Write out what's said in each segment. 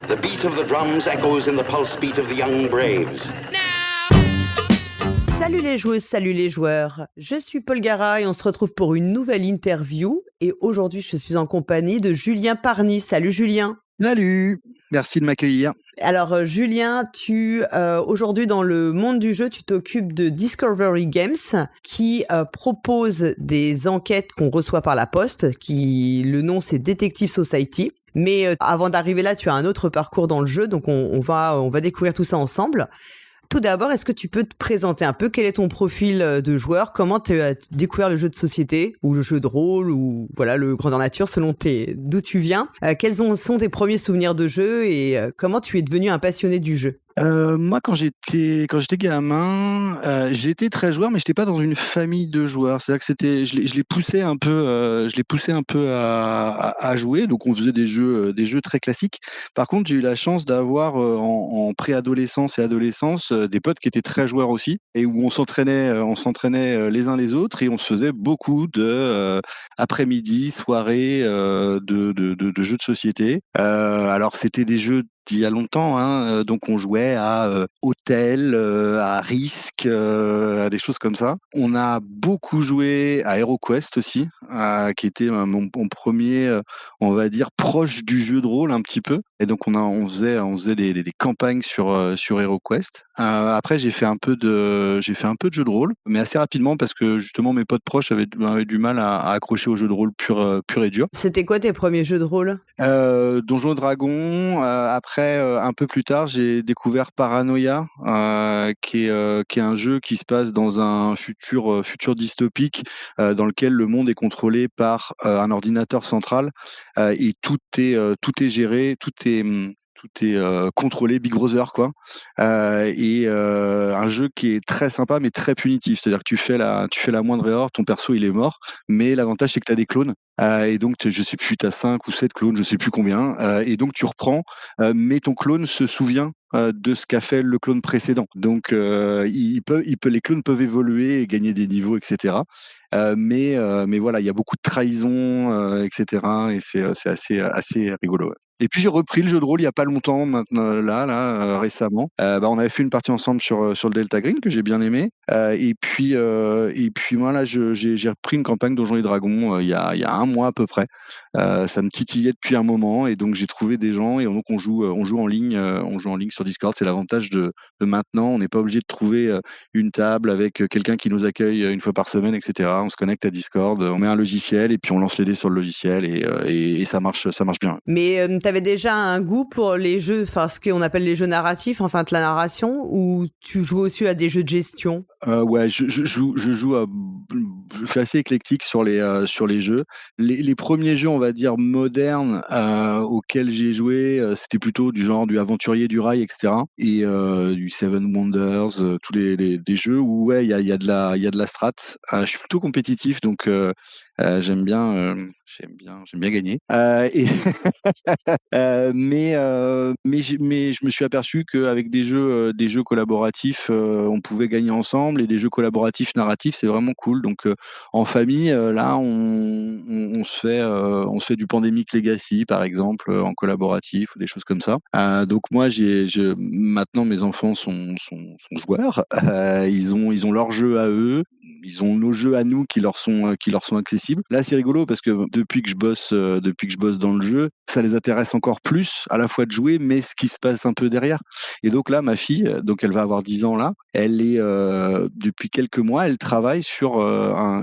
The beat of the drums echoes in the pulse beat of the young braves. Salut les joueuses, salut les joueurs. Je suis Paul Gara et on se retrouve pour une nouvelle interview. Et aujourd'hui, je suis en compagnie de Julien Parny. Salut Julien. Salut, merci de m'accueillir. Alors Julien, aujourd'hui dans le monde du jeu, tu t'occupes de Discovery Games qui propose des enquêtes qu'on reçoit par la poste, le nom c'est Detective Society. Mais avant d'arriver là, tu as un autre parcours dans le jeu, donc on va découvrir tout ça ensemble. Tout d'abord, est-ce que tu peux te présenter un peu? Quel est ton profil de joueur? Comment tu as découvert le jeu de société ou le jeu de rôle ou voilà le grandeur nature selon d'où tu viens? Quels sont tes premiers souvenirs de jeu et comment tu es devenu un passionné du jeu? Moi, quand j'étais gamin, j'étais très joueur, mais j'étais pas dans une famille de joueurs. C'est-à-dire que je les poussais un peu à jouer. Donc, on faisait des jeux très classiques. Par contre, j'ai eu la chance d'avoir en préadolescence et adolescence des potes qui étaient très joueurs aussi, et où on s'entraînait les uns les autres, et on se faisait beaucoup de après-midi, soirées de jeux de société. Alors, c'était des jeux d'il y a longtemps, hein, donc on jouait à Hôtel, à Risk, à des choses comme ça. On a beaucoup joué à HeroQuest aussi, qui était mon premier, on va dire, proche du jeu de rôle un petit peu. Et donc on faisait des campagnes sur HeroQuest. Après j'ai fait un peu de jeu de rôle, mais assez rapidement parce que justement mes potes proches avaient du mal à accrocher au jeu de rôle pur et dur. C'était quoi tes premiers jeux de rôle? Donjons et Dragons. Après, un peu plus tard, j'ai découvert Paranoia, qui est un jeu qui se passe dans un futur dystopique, dans lequel le monde est contrôlé par un ordinateur central, et tout est géré, tout est contrôlé, Big Brother quoi. Et un jeu qui est très sympa mais très punitif. C'est-à-dire que tu fais la moindre erreur, ton perso il est mort, mais l'avantage c'est que tu as des clones. Et donc je sais plus, tu as 5 ou 7 clones, je sais plus combien, et donc tu reprends, mais ton clone se souvient de ce qu'a fait le clone précédent. Donc les clones peuvent évoluer et gagner des niveaux, etc. Mais voilà, il y a beaucoup de trahison, etc. Et c'est assez rigolo. Ouais. Et puis j'ai repris le jeu de rôle il y a pas longtemps maintenant récemment. On avait fait une partie ensemble sur le Delta Green que j'ai bien aimé. Et puis moi là j'ai repris une campagne Donjons et Dragons il y a un mois à peu près. Ça me titillait depuis un moment et donc j'ai trouvé des gens et donc on joue en ligne sur Discord. C'est l'avantage de maintenant, on n'est pas obligé de trouver une table avec quelqu'un qui nous accueille une fois par semaine, etc. On se connecte à Discord, on met un logiciel et puis on lance les dés sur le logiciel et ça marche bien. Mais t'avais déjà un goût pour les jeux, enfin ce qu'on appelle les jeux narratifs, enfin de la narration, ou tu joues aussi à des jeux de gestion? Ouais, je suis assez éclectique sur les jeux. Les premiers jeux, on va dire modernes, auxquels j'ai joué, c'était plutôt du Aventurier du Rail, etc. Et du Seven Wonders, tous des jeux où ouais, il y a de la strat. Je suis plutôt compétitif, donc j'aime bien gagner. Et mais je me suis aperçu qu'avec des jeux collaboratifs, on pouvait gagner ensemble, et des jeux collaboratifs narratifs, c'est vraiment cool. Donc en famille, là, on se fait du Pandemic Legacy, par exemple, en collaboratif ou des choses comme ça. Donc moi, maintenant, mes enfants sont joueurs. Ils ont leurs jeux à eux. Ils ont nos jeux à nous qui leur sont accessibles. Là, c'est rigolo parce que depuis que je bosse dans le jeu, ça les intéresse encore plus, à la fois de jouer, mais ce qui se passe un peu derrière. Et donc là, ma fille, donc elle va avoir 10 ans là, elle est depuis quelques mois, elle travaille sur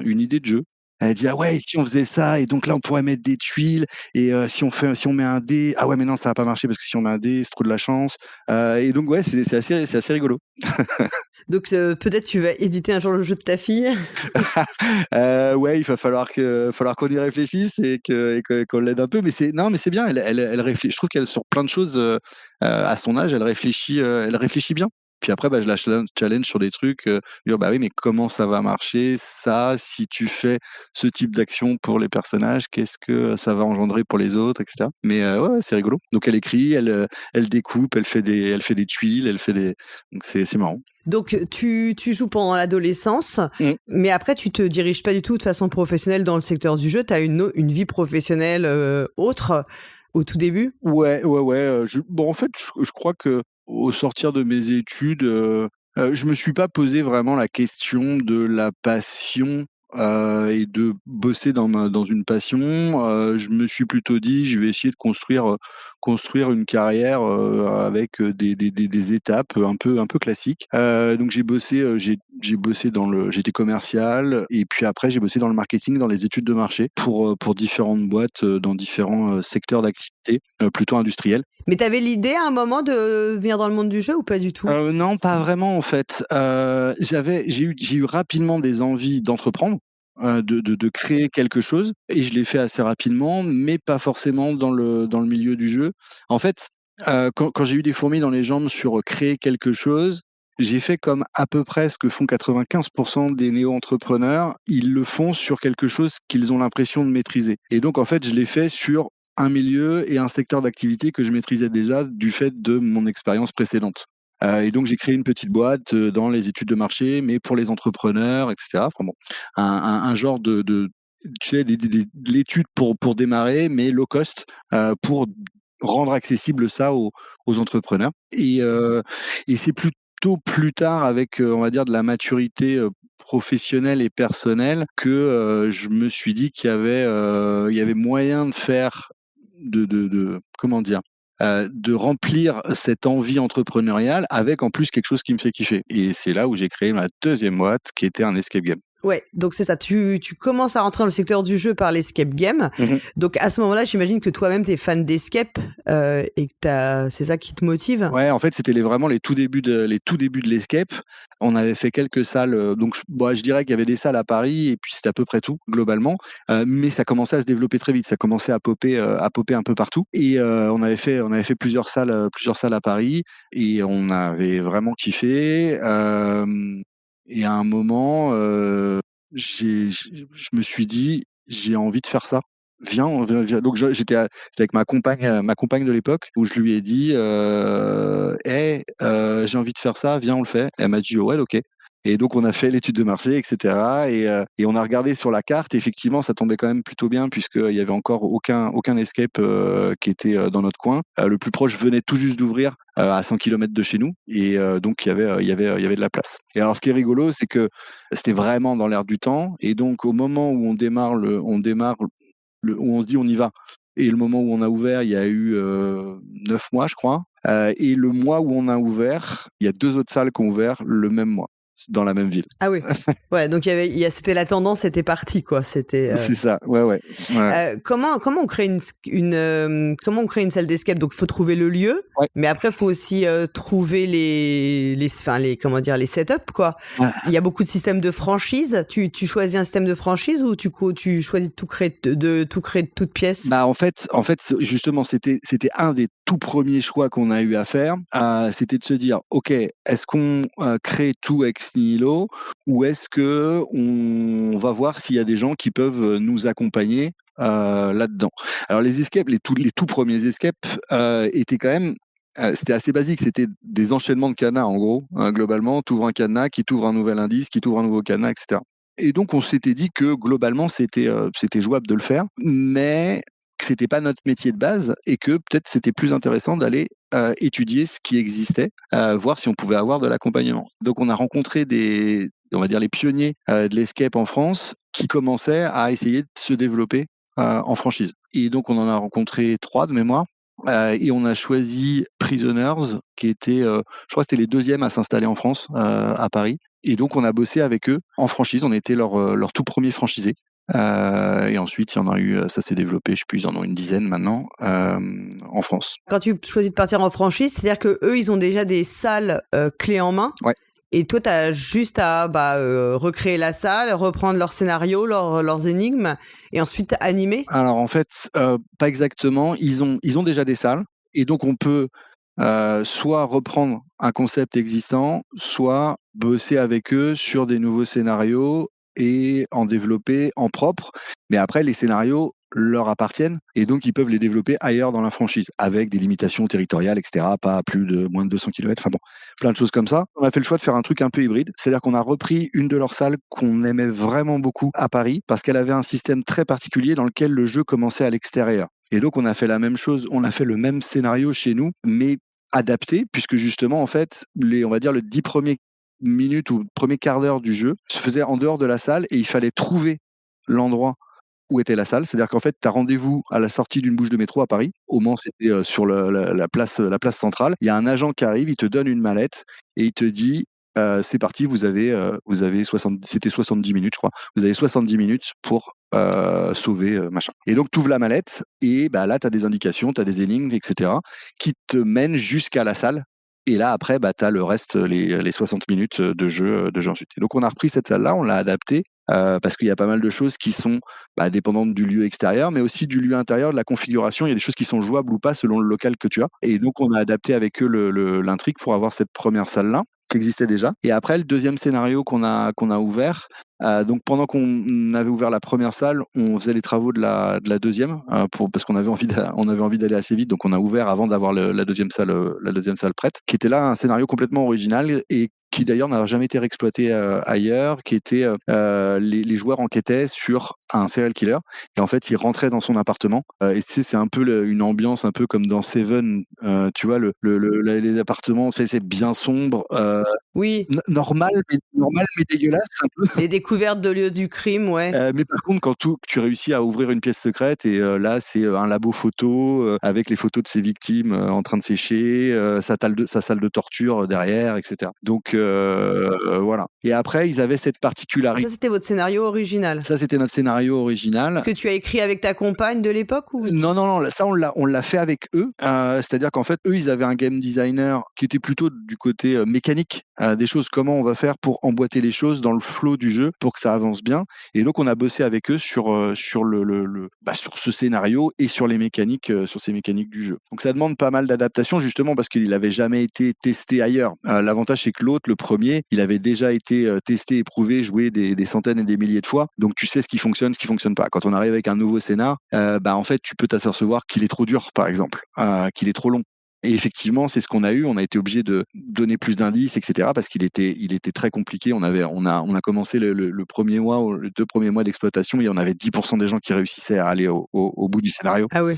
une idée de jeu. Elle dit: «Ah ouais, si on faisait ça et donc là on pourrait mettre des tuiles et si on met un dé, ah ouais mais non ça va pas marcher parce que si on met un dé, c'est trop de la chance». Et donc ouais, c'est assez rigolo. Donc peut-être tu vas éditer un jour le jeu de ta fille? Ouais, il va falloir qu'on y réfléchisse qu'on l'aide un peu, mais c'est bien, elle réfléchit. Je trouve qu'elle sur plein de choses, à son âge, elle réfléchit bien. Puis après, je la challenge sur des trucs, dire: «Bah oui, mais comment ça va marcher ça, si tu fais ce type d'action pour les personnages, qu'est-ce que ça va engendrer pour les autres?» et cetera. Mais ouais, c'est rigolo. Donc elle écrit, elle découpe, elle fait des tuiles, donc c'est marrant. Donc tu joues pendant l'adolescence, Mmh. mais après tu te diriges pas du tout de façon professionnelle dans le secteur du jeu, tu as une vie professionnelle autre. au tout début? Ouais, en fait, je crois qu'au sortir de mes études, je me suis pas posé vraiment la question de la passion, et de bosser dans une passion. Je me suis plutôt dit: «Je vais essayer de construire une carrière, avec, des étapes, un peu classiques». Donc j'ai bossé j'étais commercial et puis après j'ai bossé dans le marketing, dans les études de marché pour différentes boîtes, dans différents, secteurs d'activité, plutôt industriels. Mais t'avais l'idée à un moment de venir dans le monde du jeu ou pas du tout? Non, pas vraiment en fait. J'ai eu rapidement des envies d'entreprendre, de créer quelque chose et je l'ai fait assez rapidement, mais pas forcément dans le milieu du jeu. En fait, quand j'ai eu des fourmis dans les jambes sur, créer quelque chose, j'ai fait comme à peu près ce que font 95 des néo-entrepreneurs. Ils le font sur quelque chose qu'ils ont l'impression de maîtriser et donc en fait, je l'ai fait sur un milieu et un secteur d'activité que je maîtrisais déjà du fait de mon expérience précédente. Et donc j'ai créé une petite boîte, dans les études de marché, mais pour les entrepreneurs et cetera. Enfin bon, un genre de tu sais, de l'étude pour démarrer, mais low cost, pour rendre accessible ça aux entrepreneurs et c'est plutôt plus tard avec, on va dire de la maturité, professionnelle et personnelle que, je me suis dit qu'il y avait moyen de faire comment dire? De remplir cette envie entrepreneuriale avec en plus quelque chose qui me fait kiffer et c'est là où j'ai créé ma deuxième boîte qui était un escape game. Ouais, donc c'est ça. Tu commences à rentrer dans le secteur du jeu par l'escape game. Mmh. Donc à ce moment-là, j'imagine que toi-même, tu es fan d'escape et que c'est ça qui te motive? Ouais, en fait, c'était vraiment les tout débuts de l'escape. On avait fait quelques salles, donc je dirais qu'il y avait des salles à Paris et puis c'était à peu près tout globalement, mais ça commençait à se développer très vite. Ça commençait à popper un peu partout et on avait fait plusieurs salles à Paris et on avait vraiment kiffé, et à un moment, je me suis dit: «J'ai envie de faire ça. Viens, on viens». Donc j'étais avec ma compagne de l'époque où je lui ai dit, «Hey, j'ai envie de faire ça, viens, on le fait». Elle m'a dit: «Ouais, OK». Et donc on a fait l'étude de marché et cetera et on a regardé sur la carte. Effectivement, ça tombait quand même plutôt bien puisqu'il y avait encore aucun escape, qui était, dans notre coin. Le plus proche venait tout juste d'ouvrir, à 100 kilomètres de chez nous et donc il y avait de la place. Et alors ce qui est rigolo, c'est que c'était vraiment dans l'air du temps et donc au moment où où on se dit: «On y va» et le moment où on a ouvert, il y a eu, 9 mois, je crois, et le mois où on a ouvert, il y a 2 autres salles qui ont ouvert le même mois, dans la même ville. Ah oui. Ouais, donc c'était la tendance, c'était parti quoi. C'était. C'est ça, ouais, ouais. Comment on crée comment on crée une salle d'escape? Donc, il faut trouver le lieu, Ouais. mais après, il faut aussi trouver comment dire, les setups, quoi. Ouais. Il y a beaucoup de systèmes de franchise. Tu choisis un système de franchise ou tu choisis de tout créer de toutes pièces? Bah, en fait, justement, c'était un des tout premiers choix qu'on a eu à faire. C'était de se dire: «OK, est-ce qu'on, crée tout ex nihilo ou est-ce qu'on va voir s'il y a des gens qui peuvent, nous accompagner, là-dedans?» Alors les tout premiers escapes, étaient quand même, c'était assez basique. C'était des enchaînements de cadenas en gros, globalement. Tu ouvres un cadenas, qui t'ouvre un nouvel indice, qui t'ouvre un nouveau cadenas et cetera. Et donc on s'était dit que globalement c'était jouable de le faire, mais que c'était pas notre métier de base et que peut-être c'était plus intéressant d'aller, étudier ce qui existait, voir si on pouvait avoir de l'accompagnement. Donc on a rencontré on va dire les pionniers, de l'escape en France qui commençaient à essayer de se développer, en franchise. Et donc on en a rencontré 3 de mémoire, et on a choisi Prisoners qui était, je crois que c'était les deuxièmes à s'installer en France, à Paris. Et donc on a bossé avec eux en franchise, on était leur tout premier franchisé. Et ensuite il y en a eu, ça s'est développé, je sais plus, ils en ont une dizaine maintenant, en France. Quand tu choisis de partir en franchise, c'est-à-dire que eux, ils ont déjà des salles clés en main. Ouais. Et toi, tu as juste à recréer la salle, reprendre leur scénario, leurs énigmes, et ensuite animer. Alors en fait, pas exactement. Ils ont déjà des salles et donc on peut, soit reprendre un concept existant, soit bosser avec eux sur des nouveaux scénarios et en développer en propre. Mais après les scénarios leur appartiennent et donc ils peuvent les développer ailleurs dans la franchise, avec des limitations territoriales et cetera, pas à plus de moins de 200 kilomètres, enfin bon, plein de choses comme ça. On a fait le choix de faire un truc un peu hybride, c'est-à-dire qu'on a repris une de leurs salles qu'on aimait vraiment beaucoup à Paris, parce qu'elle avait un système très particulier dans lequel le jeu commençait à l'extérieur. Et donc, on a fait la même chose, on a fait le même scénario chez nous, mais adapté, puisque justement, en fait, on va dire les 10 premières minutes ou premier quart d'heure du jeu se faisait en dehors de la salle et il fallait trouver l'endroit où était la salle. C'est-à-dire qu'en fait, tu as rendez-vous à la sortie d'une bouche de métro à Paris. Au Mans, c'était sur la place centrale. Il y a un agent qui arrive, il te donne une mallette et il te dit c'est parti, vous avez 70 minutes, je crois. Vous avez 70 minutes pour sauver machin. Et donc, tu ouvres la mallette et bah, là, tu as des indications, tu as des énigmes, etc., qui te mènent jusqu'à la salle. Et là, après, bah, tu as le reste, les 60 minutes de jeu ensuite. Et donc, on a repris cette salle-là, on l'a adaptée parce qu'il y a pas mal de choses qui sont dépendantes du lieu extérieur, mais aussi du lieu intérieur, de la configuration. Il y a des choses qui sont jouables ou pas selon le local que tu as. Et donc, on a adapté avec eux l'intrigue pour avoir cette première salle-là qui existait déjà. Et après, le deuxième scénario qu'on a ouvert, donc pendant qu'on avait ouvert la première salle, on faisait les travaux de la deuxième parce qu'on avait envie d'aller assez vite, donc on a ouvert avant d'avoir la deuxième salle prête, qui était là un scénario complètement original et qui d'ailleurs n'a jamais été réexploité ailleurs, qui était les joueurs enquêtaient sur un serial killer et en fait ils rentraient dans son appartement et c'est un peu une ambiance un peu comme dans Seven, tu vois les appartements, c'est bien sombre, Oui, normal mais dégueulasse un peu. les découvertes de lieux du crime, ouais. Mais par contre, quand tu réussis à ouvrir une pièce secrète et là, c'est un labo photo avec les photos de ses victimes en train de sécher, sa salle de torture derrière, etc. Donc voilà. Et après, ils avaient cette particularité. Ça, c'était votre scénario original. Ça, c'était notre scénario original. Que tu as écrit avec ta compagne de l'époque ou Non, ça on l'a fait avec eux. C'est-à-dire qu'en fait, eux, ils avaient un game designer qui était plutôt du côté mécanique des choses. Comment on va faire pour emboîter les choses dans le flow du jeu pour que ça avance bien. Et donc, on a bossé avec eux sur sur ce scénario et sur les mécaniques, sur ces mécaniques du jeu. Donc, ça demande pas mal d'adaptation justement parce qu'il n'avait jamais été testé ailleurs. L'avantage, c'est que l'autre, le premier, il avait déjà été testé, éprouvé, joué des centaines et des milliers de fois. Donc, tu sais ce qui fonctionne pas. Quand on arrive avec un nouveau scénar, en fait, tu peux t'apercevoir qu'il est trop dur, par exemple, qu'il est trop long. Et effectivement, c'est ce qu'on a eu. On a été obligé de donner plus d'indices, etc., parce qu'il était très compliqué. On a commencé le premier mois, les 2 premiers mois d'exploitation, et on avait 10% des gens qui réussissaient à aller au bout du scénario. Ah oui.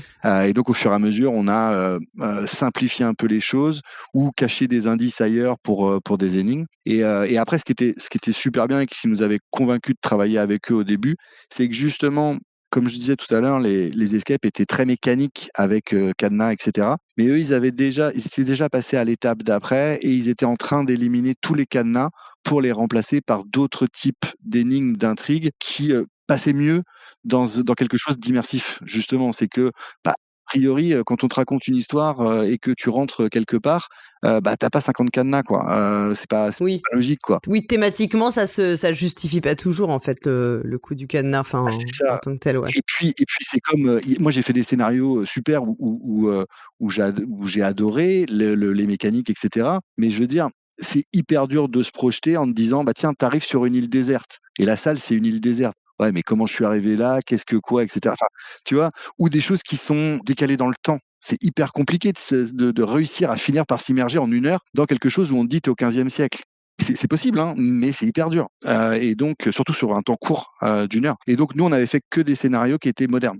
Et donc, au fur et à mesure, on a simplifié un peu les choses ou caché des indices ailleurs pour des énigmes. Et après, ce qui était super bien et ce qui nous avait convaincus de travailler avec eux au début, c'est que justement, comme je disais tout à l'heure, les escapes étaient très mécaniques avec cadenas, etc. Mais eux, ils étaient déjà passés à l'étape d'après et ils étaient en train d'éliminer tous les cadenas pour les remplacer par d'autres types d'énigmes, d'intrigues qui passaient mieux dans quelque chose d'immersif. Justement, c'est que a priori, quand on te raconte une histoire et que tu rentres quelque part, t'as pas 50 cadenas, quoi. C'est pas Oui. logique, quoi. Oui, thématiquement, ça justifie pas toujours en fait le coup du cadenas, enfin C'est ça. en tant que tel, ouais. Et puis c'est comme moi j'ai fait des scénarios super où j'ai adoré les mécaniques, etc. Mais je veux dire, c'est hyper dur de se projeter en te disant bah tiens, t'arrives sur une île déserte et la salle c'est une île déserte. Ouais, mais comment je suis arrivé là? Qu'est-ce que quoi, etc. Enfin, tu vois? Ou des choses qui sont décalées dans le temps. C'est hyper compliqué de réussir à finir par s'immerger en 1 heure dans quelque chose où on te dit t'es au 15e siècle. C'est possible, hein, mais c'est hyper dur. Et donc, surtout sur un temps court d'1 heure. Et donc, nous, on avait fait que des scénarios qui étaient modernes,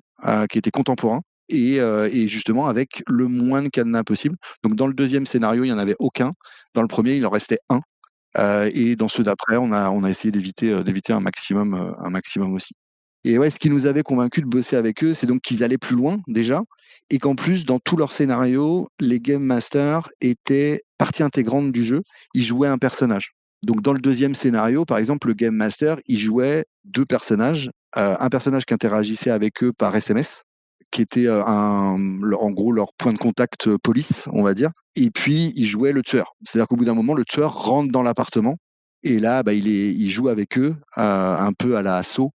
qui étaient contemporains et justement avec le moins de cadenas possible. Donc, dans le deuxième scénario, il n'y en avait aucun. Dans le premier, il en restait un. Et dans ceux d'après, on a essayé d'éviter un maximum aussi. Et ouais, ce qui nous avait convaincus de bosser avec eux, c'est donc qu'ils allaient plus loin déjà, et qu'en plus, dans tous leurs scénarios, les game masters étaient partie intégrante du jeu. Ils jouaient un personnage. Donc dans le deuxième scénario, par exemple, le game master, il jouait 2 personnages, un personnage qui interagissait avec eux par SMS, qui était en gros leur point de contact police, on va dire. Et puis il jouait le tueur. C'est-à-dire qu'au bout d'un moment, le tueur rentre dans l'appartement et là, il joue avec eux un peu à la Saw.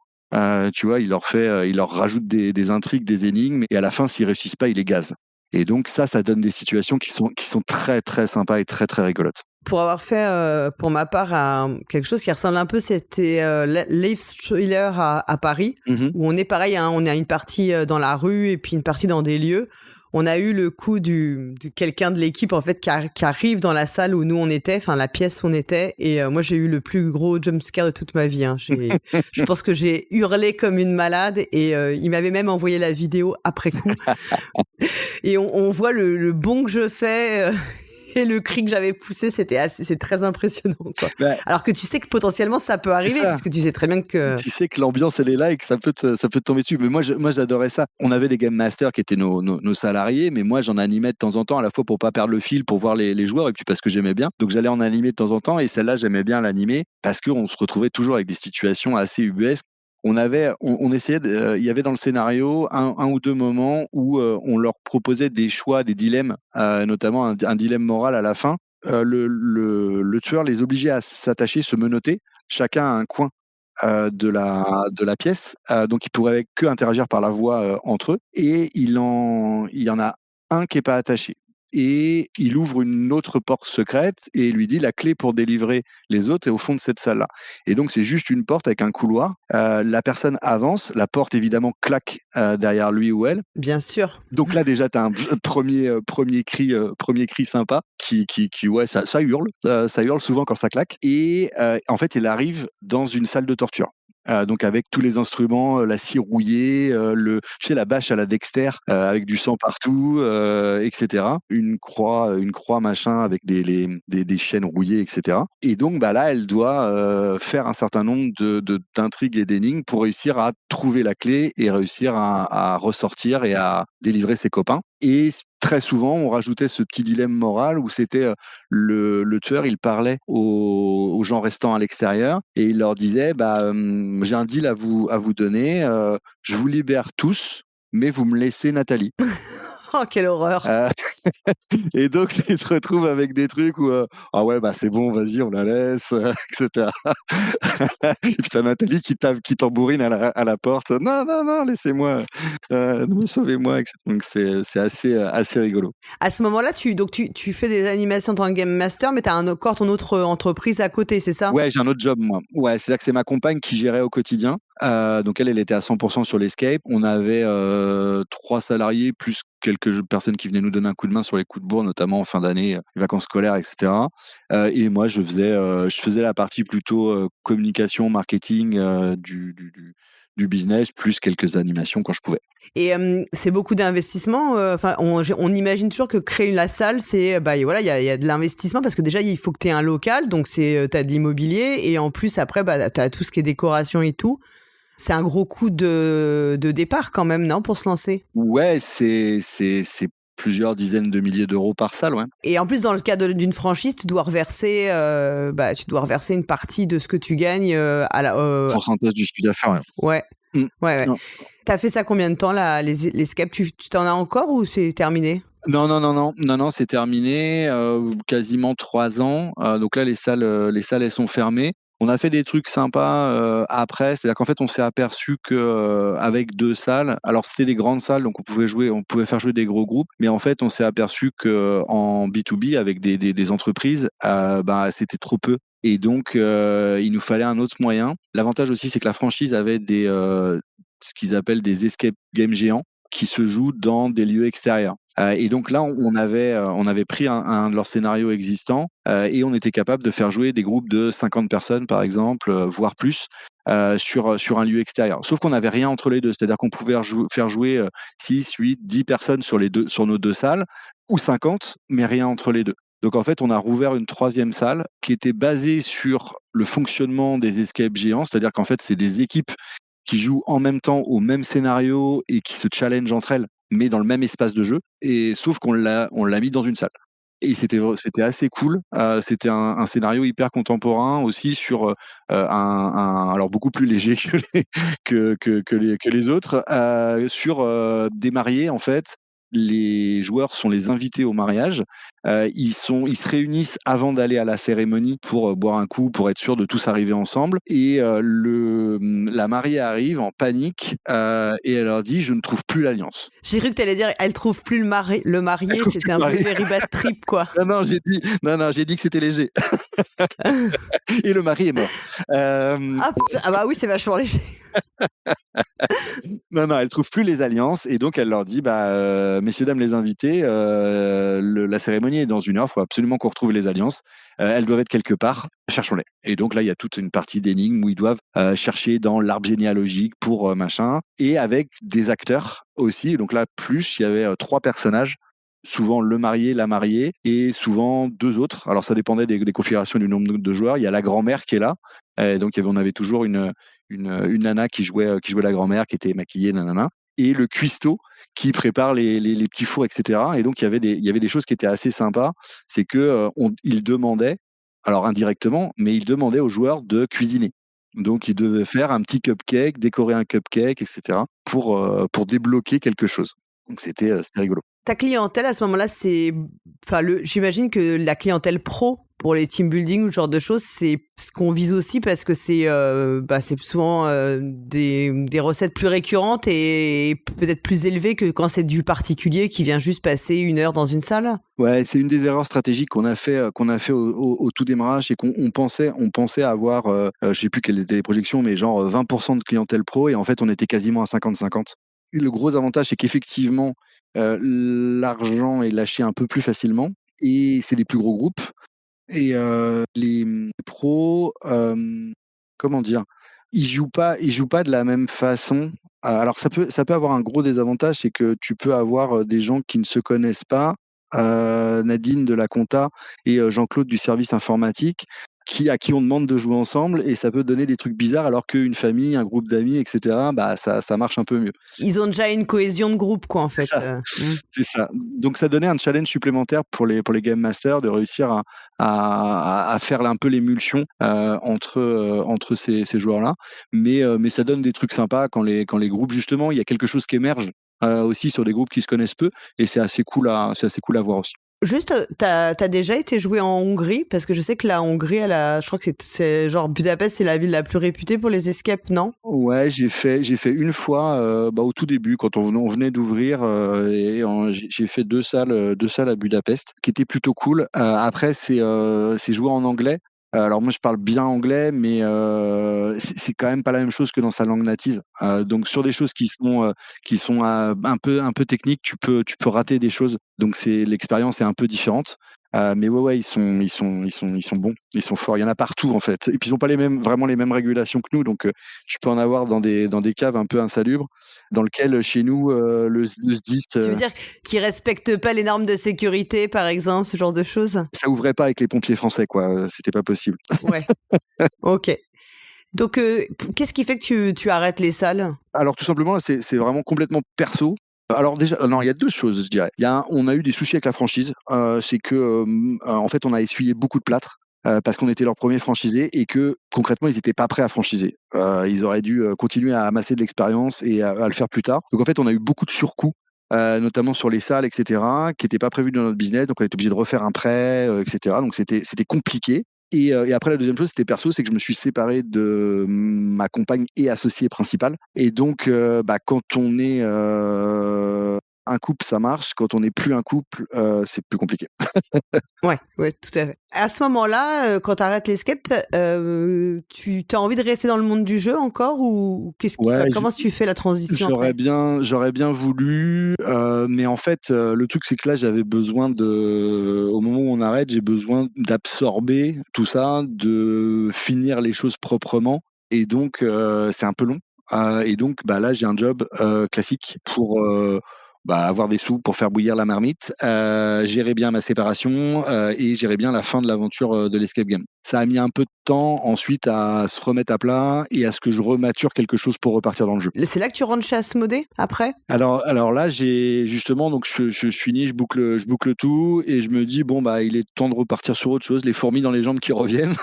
Tu vois, il leur rajoute des intrigues, des énigmes, et à la fin, s'ils réussissent pas, il les gaze. Et donc ça donne des situations qui sont très très sympas et très très rigolotes. Pour avoir fait, pour ma part, quelque chose qui ressemble un peu, c'était Live Thriller à Paris, où on est pareil, hein, on a une partie dans la rue et puis une partie dans des lieux On a eu le coup du quelqu'un de l'équipe en fait qui arrive dans la salle où nous on était, enfin la pièce où on était, et moi j'ai eu le plus gros jumpscare de toute ma vie. Hein. Je pense que j'ai hurlé comme une malade, et il m'avait même envoyé la vidéo après coup. Et on voit le bond que je fais. Et le cri que j'avais poussé, c'est très impressionnant, quoi. Bah, Alors que tu sais que potentiellement ça peut arriver, ça. parce que tu sais très bien que... Tu sais que l'ambiance elle est là et que ça peut te tomber dessus. Mais moi j'adorais ça. On avait des game masters qui étaient nos salariés, mais moi j'en animais de temps en temps, à la fois pour pas perdre le fil, pour voir les joueurs, et puis parce que j'aimais bien. Donc j'allais en animer de temps en temps, et celle-là j'aimais bien l'animer parce qu'on se retrouvait toujours avec des situations assez ubuesques. On essayait, il y avait dans le scénario un ou deux moments où on leur proposait des choix, des dilemmes, notamment un dilemme moral à la fin. Le tueur les obligeait à s'attacher, se menotter, chacun à un coin de la pièce, donc ils pourraient que interagir par la voix entre eux, et il y en a un qui est pas attaché. Et il ouvre une autre porte secrète et lui dit la clé pour délivrer les autres est au fond de cette salle-là. Et donc c'est juste une porte avec un couloir. La personne avance, la porte évidemment claque derrière lui ou elle. Bien sûr. Donc là déjà tu as un premier cri sympa qui ouais, ça hurle, ça hurle souvent quand ça claque. Et en fait il arrive dans une salle de torture. Donc avec tous les instruments, la scie rouillée, tu sais, la bâche à la Dexter, avec du sang partout, etc. Une croix machin avec des chaînes rouillées, etc. Et donc bah là, elle doit faire un certain nombre d'intrigues et d'énigmes pour réussir à trouver la clé et réussir à ressortir et à délivrer ses copains. Et très souvent, on rajoutait ce petit dilemme moral où c'était le tueur, il parlait aux gens restants à l'extérieur et il leur disait j'ai un deal à vous donner, je vous libère tous, mais vous me laissez Nathalie. Oh, quelle horreur. Et donc, il se retrouve avec des trucs où ah ouais, bah c'est bon, vas-y, on la laisse, etc. Et puis t'as Nathalie qui tambourine à la porte. Non, non, non, laissez-moi, sauvez-moi, etc. Donc c'est assez rigolo. À ce moment-là, tu fais des animations en tant que game master, mais tu as encore ton autre entreprise à côté, c'est ça? Ouais, j'ai un autre job, moi. Ouais, c'est ça que c'est ma compagne qui gérait au quotidien. Donc elle était à 100% sur l'escape. On avait 3 salariés plus quelques personnes qui venaient nous donner un coup de main sur les coups de bourre, notamment en fin d'année, les vacances scolaires, etc. Et moi, je faisais la partie plutôt communication, marketing du business, plus quelques animations quand je pouvais. Et c'est beaucoup d'investissement. Enfin, on imagine toujours que créer la salle, c'est voilà, il y a de l'investissement parce que déjà il faut que tu aies un local, donc t'as de l'immobilier, et en plus après t'as tout ce qui est décoration et tout. C'est un gros coup de départ quand même, non, pour se lancer? Ouais, c'est plusieurs dizaines de milliers d'euros par salle, ouais. Et en plus, dans le cadre d'une franchise, tu dois reverser une partie de ce que tu gagnes à la. Pourcentage du chiffre d'affaires, ouais. Ouais. Ouais. Non. T'as fait ça combien de temps là, les scapes? Tu t'en as encore ou c'est terminé? Non, c'est terminé, quasiment 3 ans. Donc là, les salles, elles sont fermées. On a fait des trucs sympas après, c'est-à-dire qu'en fait, on s'est aperçu que avec 2 salles, alors c'était des grandes salles, donc on pouvait faire jouer des gros groupes, mais en fait, on s'est aperçu qu'en B2B, avec des entreprises, c'était trop peu. Et donc, il nous fallait un autre moyen. L'avantage aussi, c'est que la franchise avait ce qu'ils appellent des escape games géants qui se jouent dans des lieux extérieurs. Et donc là, on avait pris un de leurs scénarios existants et on était capable de faire jouer des groupes de 50 personnes, par exemple, voire plus, sur un lieu extérieur. Sauf qu'on n'avait rien entre les deux, c'est-à-dire qu'on pouvait faire jouer 6, 8, 10 personnes sur nos 2 salles, ou 50, mais rien entre les deux. Donc en fait, on a rouvert une 3e salle qui était basée sur le fonctionnement des escape géants, c'est-à-dire qu'en fait, c'est des équipes qui jouent en même temps au même scénario et qui se challengent entre elles, mais dans le même espace de jeu. Et sauf qu'on l'a mis dans une salle. Et c'était assez cool. C'était un scénario hyper contemporain aussi sur alors beaucoup plus léger que les autres, sur des mariés en fait. Les joueurs sont les invités au mariage. Ils se réunissent avant d'aller à la cérémonie pour boire un coup, pour être sûr de tous arriver ensemble. Et la mariée arrive en panique et elle leur dit « Je ne trouve plus l'alliance ». J'ai cru que tu allais dire « Elle trouve plus le marié ». C'était un peu very bad trip, quoi. Non, j'ai dit que c'était léger. Et le mari est mort. Ah putain, ah bah oui, c'est vachement léger. Non, elle trouve plus les alliances et donc elle leur dit: «Messieurs, dames les invités, la cérémonie est dans 1 heure, il faut absolument qu'on retrouve les alliances. Elles doivent être quelque part, cherchons-les». Et donc là, il y a toute une partie d'énigmes où ils doivent, chercher dans l'arbre généalogique pour, machin et avec des acteurs aussi. Donc là, plus, il y avait, 3 personnages, souvent le marié, la mariée et souvent 2 autres. Alors ça dépendait des configurations du nombre de joueurs. Il y a la grand-mère qui est là, donc on avait toujours une nana qui jouait la grand-mère, qui était maquillée, nanana, et le cuistot qui prépare les petits fours, et cetera. Et donc il y avait des choses qui étaient assez sympas. C'est que, il demandait, alors indirectement, mais il demandait aux joueurs de cuisiner. Donc ils devaient faire un petit cupcake, décorer un cupcake, et cetera, pour débloquer quelque chose. Donc c'était rigolo. Ta clientèle à ce moment-là, enfin j'imagine que la clientèle pro pour les team building ou ce genre de choses, c'est ce qu'on vise aussi parce que c'est souvent des recettes plus récurrentes et peut-être plus élevées que quand c'est du particulier qui vient juste passer 1 heure dans une salle. Ouais, c'est une des erreurs stratégiques qu'on a fait au tout démarrage, c'est qu'on pensait avoir, je sais plus quelles étaient les projections, mais genre, 20 de clientèle pro et en fait, on était quasiment à 50-50. Et le gros avantage, c'est qu'effectivement, l'argent est lâché un peu plus facilement et c'est des plus gros groupes et les, pros, comment dire? Ils jouent pas de la même façon. Alors ça peut avoir un gros désavantage, c'est que tu peux avoir, des gens qui ne se connaissent pas, Nadine de la compta et Jean-Claude du service informatique, à qui on demande de jouer ensemble et ça peut donner des trucs bizarres alors qu'une famille, un groupe d'amis, et cetera, ça marche un peu mieux. Ils ont déjà une cohésion de groupe, quoi, en C'est fait. ça. C'est ça. Donc ça donnait un challenge supplémentaire pour les game masters de réussir à faire un peu l'émulsion, entre ces joueurs-là. Mais ça donne des trucs sympas quand les groupes justement, il y a quelque chose qui émerge, aussi sur des groupes qui se connaissent peu et c'est assez cool à voir aussi. Juste, t'as déjà été jouer en Hongrie? Parce que je sais que la Hongrie, je crois que c'est genre Budapest, c'est la ville la plus réputée pour les escapes, non? Ouais, j'ai fait une fois, au tout début quand on venait d'ouvrir, et j'ai fait 2 salles à Budapest qui étaient plutôt cool. Après c'est joué en anglais. Alors moi je parle bien anglais mais c'est quand même pas la même chose que dans sa langue native. Donc sur des choses qui sont, un peu techniques, tu peux rater des choses. Donc l'expérience est un peu différente. Mais ouais, ils sont bons, ils sont forts. Il y en a partout en fait et puis ils ont pas vraiment les mêmes régulations que nous donc tu peux en avoir dans des caves un peu insalubres, dans lequel chez nous, le SDIS, Tu veux dire qu'ils respectent pas les normes de sécurité, par exemple, ce genre de choses? ça ouvrait pas avec les pompiers français quoi, c'était pas possible. Ouais, OK. Donc, qu'est-ce qui fait que tu arrêtes les salles? Alors tout simplement, c'est vraiment complètement perso. Alors déjà non, il y a 2 choses je dirais. On a eu des soucis avec la franchise, c'est que, en fait, on a essuyé beaucoup de plâtre, parce qu'on était leur premier franchisé et que concrètement, ils étaient pas prêts à franchiser. Ils auraient dû, continuer à amasser de l'expérience et à le faire plus tard. Donc en fait, on a eu beaucoup de surcoûts, notamment sur les salles et cetera, qui étaient pas prévus dans notre business, donc on était obligé de refaire un prêt, et cetera. Donc c'était compliqué et après la deuxième chose, c'était perso, c'est que je me suis séparé de ma compagne et associée principale et donc quand on est, un couple, ça marche. Quand on n'est plus un couple, c'est plus compliqué. Ouais, ouais, tout à fait. À ce moment-là, quand tu arrêtes l'escape, tu as envie de rester dans le monde du jeu encore ou Ouais, comment tu fais la transition j'aurais après? bien voulu, mais en fait, le truc, c'est que là, au moment où on arrête, j'ai besoin d'absorber tout ça, de finir les choses proprement et donc c'est un peu long, et donc là, j'ai un job, classique pour, avoir des sous pour faire bouillir la marmite, gérer bien ma séparation, et gérer bien la fin de l'aventure, de l'escape game. Ça a mis un peu de temps ensuite à se remettre à plat et à ce que je remature quelque chose pour repartir dans le jeu. C'est là que tu rentres chez Asmodée, après? Alors là, j'ai justement donc je finis, je boucle tout et je me dis: «Bon, il est temps de repartir sur autre chose», les fourmis dans les jambes qui reviennent,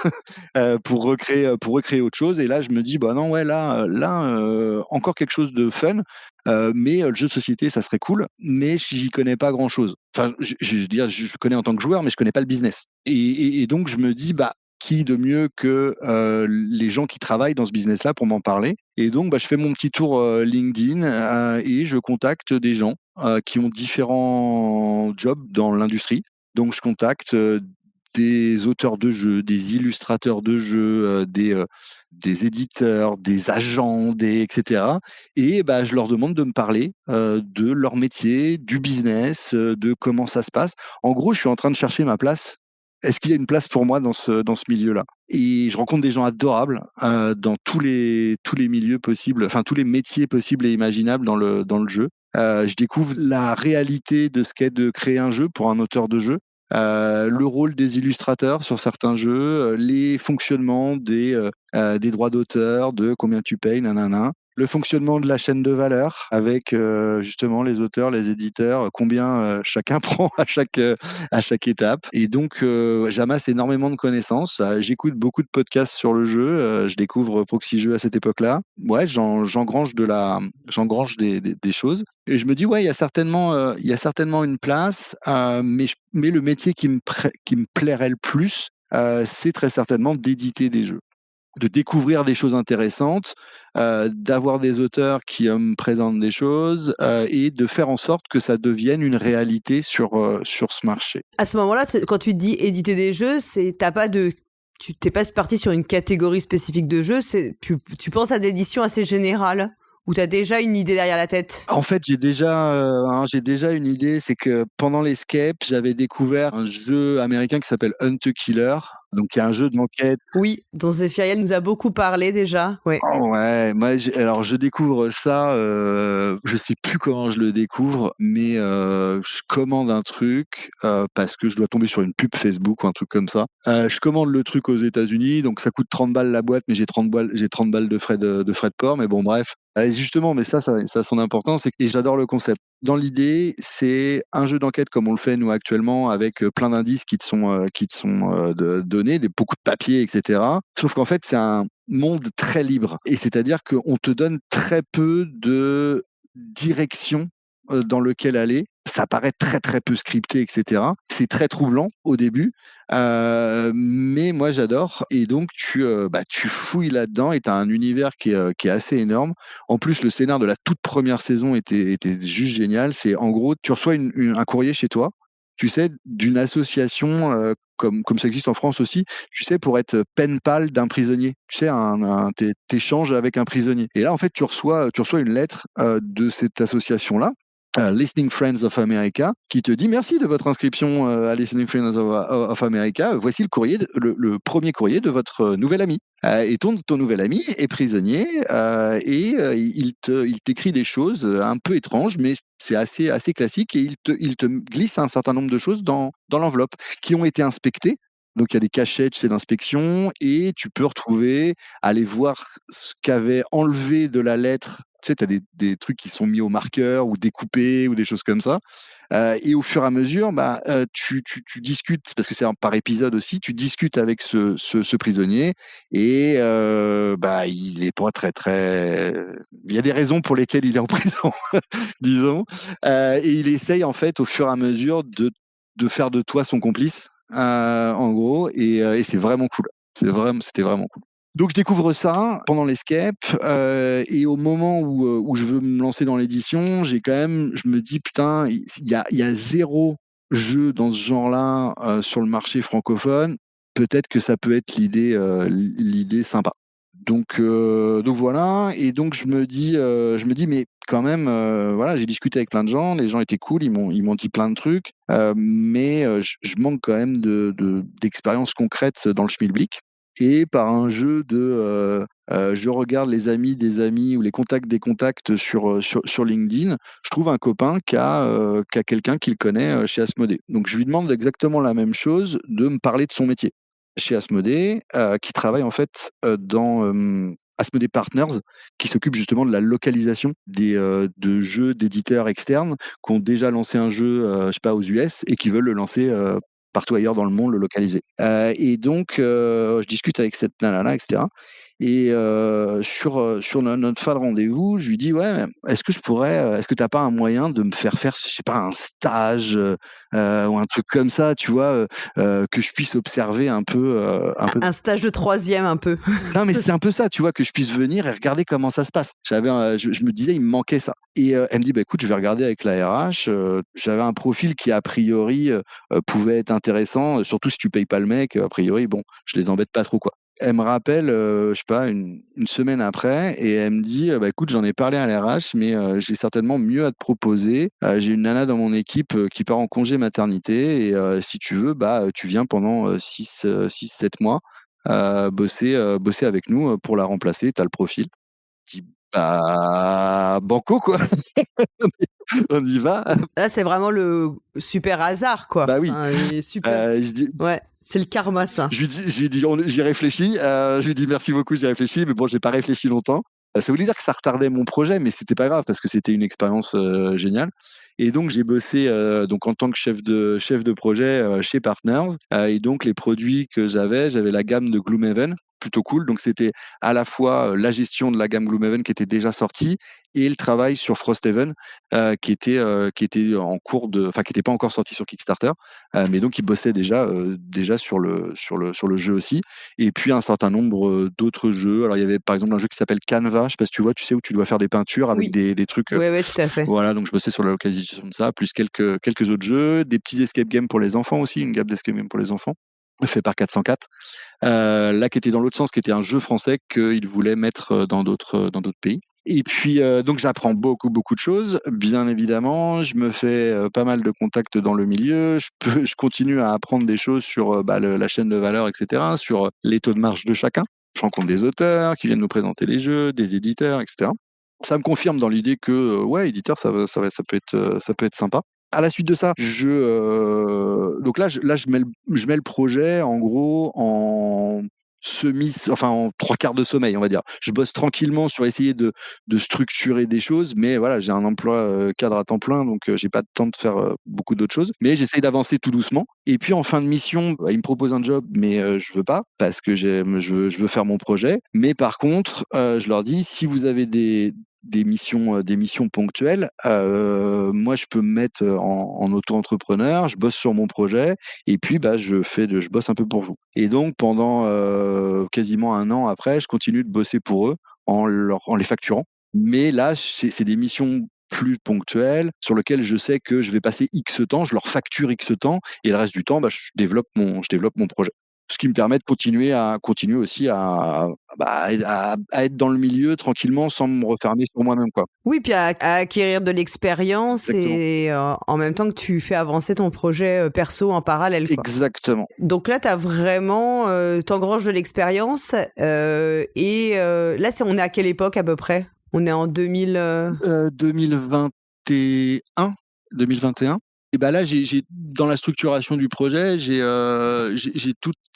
pour recréer autre chose et là, je me dis: «Bah non, ouais, là, encore quelque chose de fun, mais le jeu de société, ça serait cool, mais j'y connais pas grand chose». Enfin, je veux dire, je connais en tant que joueur, mais je connais pas le business et donc je me dis: qui de mieux que, les gens qui travaillent dans ce business-là pour m'en parler et donc je fais mon petit tour, LinkedIn, et je contacte des gens, qui ont différents jobs dans l'industrie. Donc je contacte, des auteurs de jeux, des illustrateurs de jeux, des éditeurs, des agents, etc. Et bah, je leur demande de me parler de leur métier, du business, de comment ça se passe. En gros, je suis en train de chercher ma place. Est-ce qu'il y a une place pour moi dans ce milieu-là? Et je rencontre des gens adorables dans tous les milieux possibles, enfin tous les métiers possibles et imaginables dans le jeu. Je découvre la réalité de ce qu'est de créer un jeu pour un auteur de jeu, le rôle des illustrateurs sur certains jeux, les fonctionnements des droits d'auteur, de combien tu payes, nanana. Le fonctionnement de la chaîne de valeur avec justement les auteurs, les éditeurs, combien chacun prend à chaque étape. Et donc, j'amasse énormément de connaissances. J'écoute beaucoup de podcasts sur le jeu. Je découvre Proxy Jeux à cette époque-là. Ouais, j'engrange des choses. Et je me dis, ouais, il y a certainement une place, mais le métier qui me plairait le plus, c'est très certainement d'éditer des jeux, de découvrir des choses intéressantes, d'avoir des auteurs qui me présentent des choses et de faire en sorte que ça devienne une réalité sur ce marché. À ce moment-là, quand tu dis éditer des jeux, tu t'es pas parti sur une catégorie spécifique de jeux, tu penses à des éditions assez générales où tu as déjà une idée derrière la tête? En fait, j'ai déjà une idée, c'est que pendant l'Escape, j'avais découvert un jeu américain qui s'appelle Hunt a Killer, donc qui est un jeu d'enquête. Oui, dont Zéphiriel nous a beaucoup parlé déjà. Ouais. Oh ouais, moi alors je découvre ça, je sais plus comment je le découvre, mais je commande un truc parce que je dois tomber sur une pub Facebook ou un truc comme ça. Je commande le truc aux États-Unis, donc ça coûte 30 balles la boîte, mais j'ai 30 balles de frais de port, mais bon bref. Justement, mais ça a son importance et j'adore le concept. Dans l'idée, c'est un jeu d'enquête comme on le fait nous actuellement avec plein d'indices qui te sont donnés, beaucoup de papiers, etc. Sauf qu'en fait, c'est un monde très libre. Et c'est-à-dire qu'on te donne très peu de direction dans lequel aller. Ça paraît très très peu scripté, etc. C'est très troublant au début, mais moi j'adore. Et donc tu fouilles là-dedans et tu as un univers qui est assez énorme. En plus, le scénar de la toute première saison était juste génial. C'est en gros, tu reçois un courrier chez toi, tu sais, d'une association comme ça existe en France aussi, tu sais, pour être pen pal d'un prisonnier. Tu sais, t'échanges avec un prisonnier. Et là, en fait, tu reçois une lettre de cette association-là, Listening Friends of America, qui te dit merci de votre inscription à Listening Friends of America. Voici le premier courrier de votre nouvel ami. Et ton nouvel ami est prisonnier et il t'écrit des choses un peu étranges, mais c'est assez classique, et il te glisse un certain nombre de choses dans l'enveloppe qui ont été inspectées. Donc il y a des cachettes chez l'inspection et tu peux aller voir ce qu'avait enlevé de la lettre. Tu sais, tu as des trucs qui sont mis au marqueur ou découpés ou des choses comme ça. Et au fur et à mesure, tu discutes, parce que c'est par épisode aussi, tu discutes avec ce prisonnier et il est pas très très. Il y a des raisons pour lesquelles il est en prison, disons. Et il essaye en fait au fur et à mesure de faire de toi son complice, en gros, et c'est vraiment cool. C'était vraiment cool. Donc je découvre ça pendant l'Escape et au moment où je veux me lancer dans l'édition, je me dis putain, il y a zéro jeu dans ce genre-là sur le marché francophone. Peut-être que ça peut être l'idée sympa. Donc voilà, et donc je me dis mais quand même voilà, j'ai discuté avec plein de gens, les gens étaient cool, ils m'ont dit plein de trucs, mais je manque quand même d'expérience concrète dans le schmilblick. Et par un jeu je regarde les amis des amis ou les contacts des contacts sur LinkedIn, je trouve un copain qui a quelqu'un qu'il connaît chez Asmodée. Donc je lui demande exactement la même chose, de me parler de son métier chez Asmodée, qui travaille en fait dans Asmodée Partners, qui s'occupe justement de la localisation de jeux d'éditeurs externes qui ont déjà lancé un jeu, je sais pas, aux US et qui veulent le lancer partout ailleurs dans le monde, le localiser. Et donc, je discute avec cette nana-là, etc. Et sur notre fin de rendez-vous, je lui dis: «Ouais, est-ce que tu as pas un moyen de me faire, je sais pas, un stage, ou un truc comme ça, tu vois, que je puisse observer un peu». Un stage de troisième un peu. Non, mais c'est un peu ça, tu vois? Que je puisse venir et regarder comment ça se passe. Je me disais, il me manquait ça et elle me dit: «Bah, écoute, je vais regarder avec la RH». J'avais un profil qui a priori, pouvait être intéressant, surtout si tu payes pas le mec, a priori, bon, je les embête pas trop, quoi. Elle me rappelle, je sais pas, une semaine après et elle me dit: «Bah, écoute, j'en ai parlé à la RH, mais j'ai certainement mieux à te proposer. J'ai une nana dans mon équipe, qui part en congé maternité et si tu veux, bah, tu viens pendant, 6-7 mois, bosser avec nous, pour la remplacer, tu as le profil». Je dis: «Bah, banco quoi, on y va». Là, c'est vraiment le super hasard, quoi. Bah oui, Enfin, et super je dis ouais, c'est le karma, ça. je lui dis: «On j'y réfléchis», je lui dis: «Merci beaucoup, j'y réfléchis», mais bon, j'ai pas réfléchi longtemps. Ça voulait dire que ça retardait mon projet, mais c'était pas grave parce que c'était une expérience, géniale et donc j'ai bossé, donc en tant que chef de projet, chez Partners, et donc les produits que j'avais la gamme de Gloomhaven, plutôt cool. Donc c'était à la fois, la gestion de la gamme Gloomhaven qui était déjà sortie et le travail sur Frosthaven, qui était en cours de enfin qui était pas encore sorti sur Kickstarter, mais donc ils bossaient déjà sur le jeu aussi et puis un certain nombre, d'autres jeux. Alors il y avait par exemple un jeu qui s'appelle Canva, je sais pas si tu vois? Tu sais où tu dois faire des peintures avec Oui. des trucs, Ouais, ouais, tout à fait. voilà, donc je bossais sur la localisation de ça, plus quelques autres jeux, des petits escape games pour les enfants aussi, une gamme d'escape games pour les enfants, fait par 404. Là qui était dans l'autre sens, qui était un jeu français qu'ils voulaient mettre, dans d'autres pays. Et puis, donc j'apprends beaucoup, beaucoup de choses, bien évidemment. Je me fais, pas mal de contacts dans le milieu. Je continue à apprendre des choses sur, bah, la chaîne de valeur et cetera, sur, les taux de marge de chacun. Je rencontre des auteurs qui viennent nous présenter les jeux, des éditeurs et cetera. Ça me confirme dans l'idée que, ouais, éditeur, ça peut être sympa. À la suite de ça, donc là, je mets le projet en gros en trois quarts de sommeil, on va dire. Je bosse tranquillement sur essayer de structurer des choses, mais voilà, j'ai un emploi, cadre à temps plein, donc j'ai pas de temps de faire, beaucoup d'autres choses. Mais j'essaye d'avancer tout doucement et puis en fin de mission, bah, ils me proposent un job, mais je veux pas parce que je veux faire mon projet. Mais par contre, je leur dis: «Si vous avez des missions ponctuelles, moi je peux me mettre, en auto-entrepreneur, je bosse sur mon projet et puis, bah, je bosse un peu pour vous». Et donc pendant, quasiment un an après, je continue de bosser pour eux en les facturant. Mais là, c'est des missions plus ponctuelles sur lesquelles je sais que je vais passer X temps, je leur facture X temps et le reste du temps, bah, je développe mon projet. Ce qui me permet de continuer aussi à être dans le milieu tranquillement sans me refermer sur moi-même, quoi. Oui, puis à acquérir de l'expérience Exactement. et en même temps que tu fais avancer ton projet, perso en parallèle, quoi. Exactement. Donc là, tu as vraiment, tu engranges de l'expérience, et là, on est à quelle époque à peu près? On est en 2000, 2021, 2021 et bah, là, j'ai dans la structuration du projet, j'ai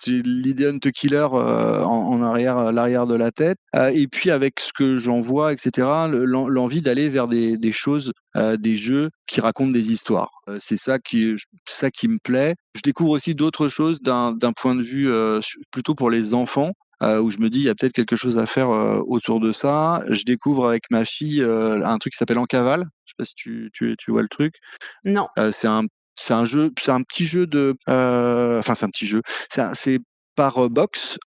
l'idée Hunt Killer, en arrière, l'arrière de la tête, et puis avec ce que j'en vois et cetera, l'envie d'aller vers des choses, des jeux qui racontent des histoires. C'est ça qui me plaît. Je découvre aussi d'autres choses d'un point de vue, plutôt pour les enfants, où je me dis: «Il y a peut-être quelque chose à faire, autour de ça». Je découvre avec ma fille, un truc qui s'appelle En Cavale. Je sais pas si tu vois le truc? non. C'est un petit jeu enfin c'est un petit jeu, c'est par, box,